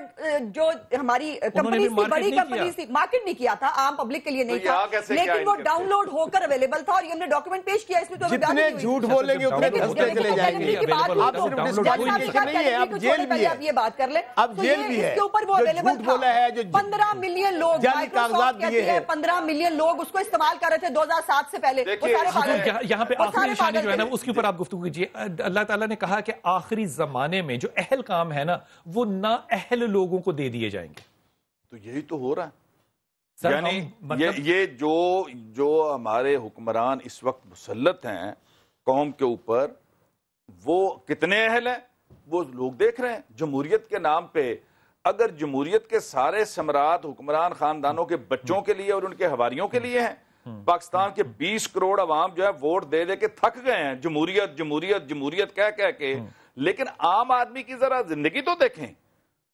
جو ہماری کمپنی تھی, بڑی کمپنی تھی, مارکیٹ نہیں کیا تھا, عام پبلک کے لیے نہیں تھا, لیکن وہ ڈاؤن لوڈ ہو کر اویلیبل تھا, اور یہ ہم نے ڈاکیومنٹ پیش کیا. اس میں تو جتنے جھوٹ بولیں گے اتنے دھستے چلے جائیں گے. آپ صرف ڈسکوالفیکیشن نہیں ہے, اب جیل بھی ہے, آپ یہ بات کر لیں, اب جیل بھی ہے. اس کے اوپر وہ اویلیبل تھا. 15 ملین لوگ جعلی کاغذات دیے ہیں, 15 ملین لوگ اس کو استعمال کر رہے تھے 2007 سے پہلے. یہاں پہ آخری نشانی جو ہے نا اس کے اوپر آپ گفتگو کیجیے. اللہ تعالیٰ نے کہا کہ آخری زمانے میں جو اہل کام ہے نا وہ نا اہل لوگوں کو دے دیے جائیں گے. تو یہی تو ہو رہا ہے. یعنی یہ جو ہمارے حکمران اس وقت مسلط ہیں قوم کے اوپر, وہ کتنے اہل ہیں وہ لوگ دیکھ رہے ہیں. جمہوریت کے نام پہ اگر جمہوریت کے سارے ثمرات حکمران خاندانوں کے بچوں کے لیے اور ان کے حواریوں کے لیے ہیں, پاکستان کے 20 کروڑ عوام جو ہے ووٹ دے دے کے تھک گئے ہیں جمہوریت جمہوریت جمہوریت کہہ کے, لیکن عام آدمی کی ذرا زندگی تو دیکھیں.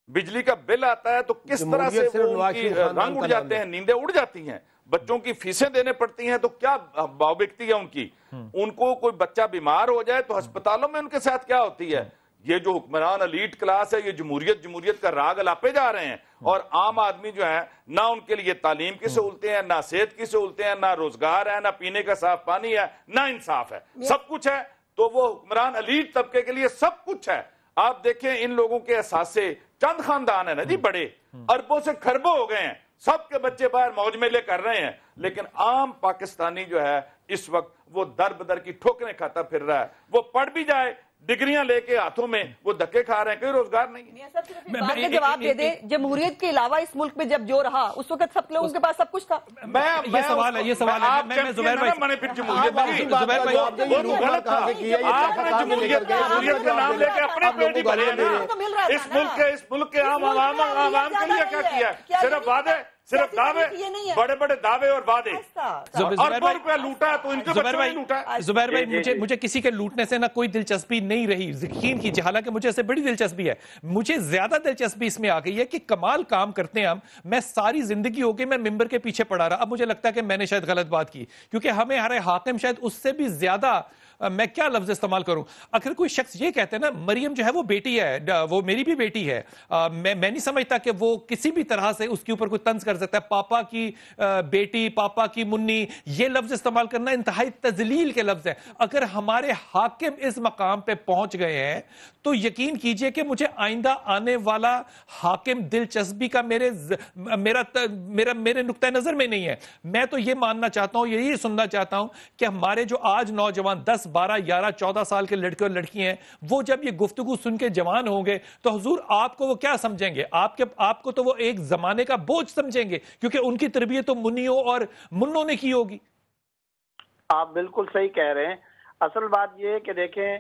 بجلی کا بل آتا ہے تو کس طرح سے وہ ان کی رنگ اڑ جاتے ہیں, نیندیں اڑ جاتی ہیں. بچوں کی فیسیں دینے پڑتی ہیں تو کیا باؤ بکتی ہے ان کی. ان کو کوئی بچہ بیمار ہو جائے تو ہسپتالوں میں ان کے ساتھ کیا ہوتی ہے. یہ جو حکمران الیٹ کلاس ہے یہ جمہوریت کا راگ الاپے جا رہے ہیں, اور عام آدمی جو ہے نہ ان کے لیے تعلیم کی سہولتیں ہیں, نہ صحت کی سہولتیں ہیں, نہ روزگار ہے, نہ پینے کا صاف پانی ہے, نہ انصاف ہے. سب کچھ ہے تو وہ حکمران الیٹ طبقے کے لیے سب کچھ ہے. آپ دیکھیں ان لوگوں کے احساسے, چند خاندان ہیں نا جی بڑے, اربوں سے کھربوں ہو گئے ہیں, سب کے بچے باہر موج میلے کر رہے ہیں, لیکن عام پاکستانی جو ہے اس وقت وہ در بدر کی ٹھوکریں کھاتا پھر رہا ہے. وہ پڑھ بھی جائے, ڈگریاں لے کے ہاتھوں میں وہ دھکے کھا رہے ہیں, کوئی روزگار نہیں ہے. جواب دے دیں, جمہوریت کے علاوہ اس ملک میں جب جو رہا اس وقت سب لوگوں کے پاس سب کچھ تھا. یہ سوال ہے میں زبیر بھائی, میں نے پھر جمہوریت کا نام لے کے اپنے پیٹ ہی بھرے ہیں. اس ملک کے عام عوام کے لیے کیا کیا ہے؟ صرف وعدے, صرف دعوے, بڑے بڑے دعوے اور وعدے, اور روپیہ لوٹا ہے تو ان کے بچوں نے لوٹا ہے. زبیر بھائی مجھے کسی کے لوٹنے سے نہ کوئی دلچسپی نہیں رہی, یقین کیجیے, حالانکہ مجھے اسے بڑی دلچسپی ہے. مجھے زیادہ دلچسپی اس میں آ گئی ہے کہ کمال کام کرتے ہیں ہم. میں ساری زندگی ہو گئی میں ممبر کے پیچھے پڑا رہا, اب مجھے لگتا ہے کہ میں نے شاید غلط بات کی, کیونکہ ہمیں ہر حاکم شاید اس سے بھی زیادہ, میں کیا لفظ استعمال کروں, اگر کوئی شخص یہ کہتے ہیں نا مریم جو ہے وہ بیٹی ہے, وہ میری بھی بیٹی ہے, میں نہیں سمجھتا کہ وہ کسی بھی طرح سے اس کے اوپر کوئی طنز کر سکتا ہے. پاپا کی بیٹی, پاپا کی منی, یہ لفظ استعمال کرنا انتہائی تذلیل کے لفظ ہے. اگر ہمارے حاکم اس مقام پہ پہنچ گئے ہیں تو یقین کیجئے کہ مجھے آئندہ آنے والا حاکم دلچسپی کا میرے نقطہ نظر میں نہیں ہے. میں تو یہ ماننا چاہتا ہوں, یہی سننا چاہتا ہوں کہ ہمارے جو آج نوجوان 10, 12, 11, 14 سال کے لڑکے اور لڑکی ہیں, وہ جب یہ گفتگو سن کے جوان ہوں گے تو حضور آپ کو وہ کیا سمجھیں گے؟ آپ کو تو وہ ایک زمانے کا بوجھ سمجھیں گے, کیونکہ ان کی تربیت تو منیوں اور منوں نے کی ہوگی. آپ بالکل صحیح کہہ رہے ہیں. اصل بات یہ ہے کہ دیکھیں,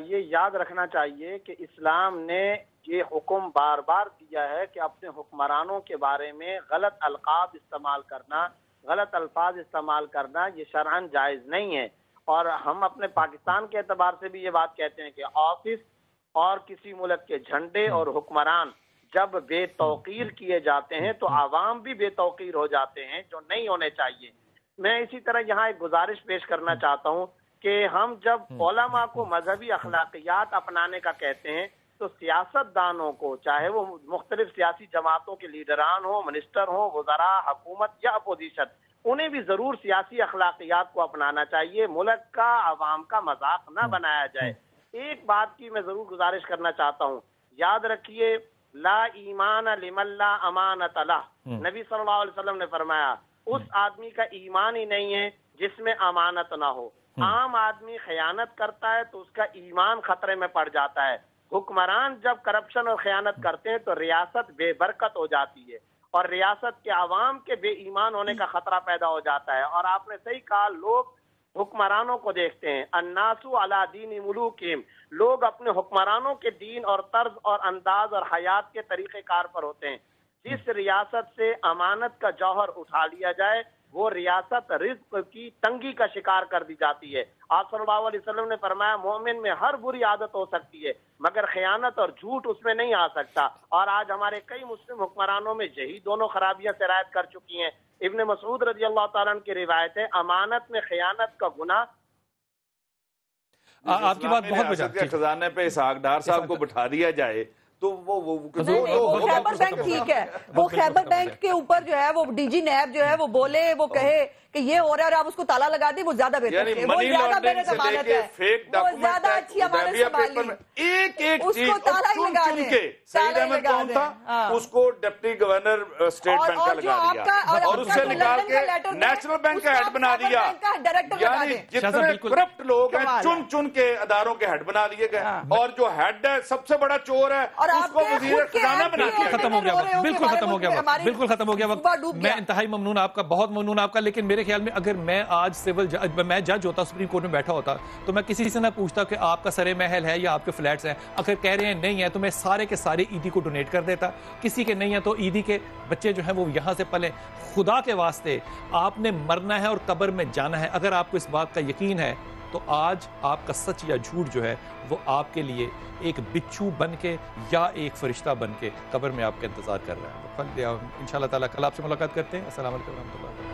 یہ یاد رکھنا چاہیے کہ اسلام نے یہ حکم بار بار دیا ہے کہ اپنے حکمرانوں کے بارے میں غلط القاب استعمال کرنا, غلط الفاظ استعمال کرنا یہ شرعاً جائز نہیں ہے. اور ہم اپنے پاکستان کے اعتبار سے بھی یہ بات کہتے ہیں کہ آفس اور کسی ملک کے جھنڈے اور حکمران جب بے توقیر کیے جاتے ہیں تو عوام بھی بے توقیر ہو جاتے ہیں, جو نہیں ہونے چاہیے. میں اسی طرح یہاں ایک گزارش پیش کرنا چاہتا ہوں کہ ہم جب علماء کو مذہبی اخلاقیات اپنانے کا کہتے ہیں تو سیاست دانوں کو, چاہے وہ مختلف سیاسی جماعتوں کے لیڈران ہوں, منسٹر ہوں, وزراء, حکومت یا اپوزیشن, انہیں بھی ضرور سیاسی اخلاقیات کو اپنانا چاہیے. ملک کا, عوام کا مذاق نہ بنایا جائے. ایک بات کی میں ضرور گزارش کرنا چاہتا ہوں, یاد رکھیے لا ایمان لمن لا امانت لہ. نبی صلی اللہ علیہ وسلم نے فرمایا اس آدمی کا ایمان ہی نہیں ہے جس میں امانت نہ ہو. عام آدمی خیانت کرتا ہے تو اس کا ایمان خطرے میں پڑ جاتا ہے. حکمران جب کرپشن اور خیانت کرتے ہیں تو ریاست بے برکت ہو جاتی ہے اور ریاست کے عوام کے بے ایمان ہونے کا خطرہ پیدا ہو جاتا ہے. اور آپ نے صحیح کہا, لوگ حکمرانوں کو دیکھتے ہیں, الناس علی دین ملوکہم, لوگ اپنے حکمرانوں کے دین اور طرز اور انداز اور حیات کے طریقہ کار پر ہوتے ہیں. جس ریاست سے امانت کا جوہر اٹھا لیا جائے وہ ریاست رزق کی تنگی کا شکار کر دی جاتی ہے. آپ صلی اللہ علیہ وسلم نے فرمایا مومن میں ہر بری عادت ہو سکتی ہے مگر خیانت اور جھوٹ اس میں نہیں آ سکتا. اور آج ہمارے کئی مسلم حکمرانوں میں یہی دونوں خرابیاں سرایت کر چکی ہیں. ابن مسعود رضی اللہ تعالیٰ عنہ کی روایت ہے, امانت میں خیانت کا گناہ. آپ کی بات بہت ریاست کے خزانے پہ اسحاق ڈار صاحب کو بٹھا دیا جائے تو وہ خیبر بینک ٹھیک ہے, وہ خیبر بینک کے اوپر جو ہے وہ ڈی جی نیب جو ہے وہ بولے, وہ کہے کہ یہ ہو رہا ہے اور آپ اس کو تالا لگا دیں, وہ زیادہ بہتر ہے. وہ زیادہ بہتر ضمانت ہے, وہ زیادہ اچھی امانت سنبھال لی. ایک ایک اس کو تالا ہی لگا دیں. سعید احمد کون تھا, اس کو ڈپٹی گورنر اسٹیٹ بینک کا لگا دیا اور اس سے نکال کے نیشنل بینک کا ہیڈ بنا دیا. یعنی جتنے کرپٹ لوگ ہیں چن چن کے اداروں کے ہیڈ بنا لیے گئے, اور جو ہیڈ ہے سب سے بڑا چور ہے اس کو وزیر خزانہ بنا دیا. ختم ہو گیا وقت, بالکل ختم ہو گیا وقت, بالکل ختم ہو گیا وقت. میں انتہائی ممنون آپ کا, بہت ممنون آپ کا. لیکن میرے خیال میں اگر میں آج میں جج ہوتا, سپریم کورٹ میں بیٹھا ہوتا, تو میں کسی سے نہ پوچھتا کہ آپ کا سرے محل ہے یا آپ کے فلیٹس ہیں. اگر کہہ رہے ہیں نہیں ہے تو میں سارے کے سارے ایدی کو ڈونیٹ کر دیتا. کسی کے نہیں ہے تو ایدی کے بچے جو ہیں وہ یہاں سے پلیں. خدا کے واسطے آپ نے مرنا ہے اور قبر میں جانا ہے. اگر آپ کو اس بات کا یقین ہے تو آج آپ کا سچ یا جھوٹ جو ہے وہ آپ کے لیے ایک بچھو بن کے یا ایک فرشتہ بن کے قبر میں آپ کا انتظار کر رہا ہے. انشاءاللہ تعالیٰ کل آپ سے ملاقات کرتے ہیں. السلام علیکم ورحمۃ اللہ.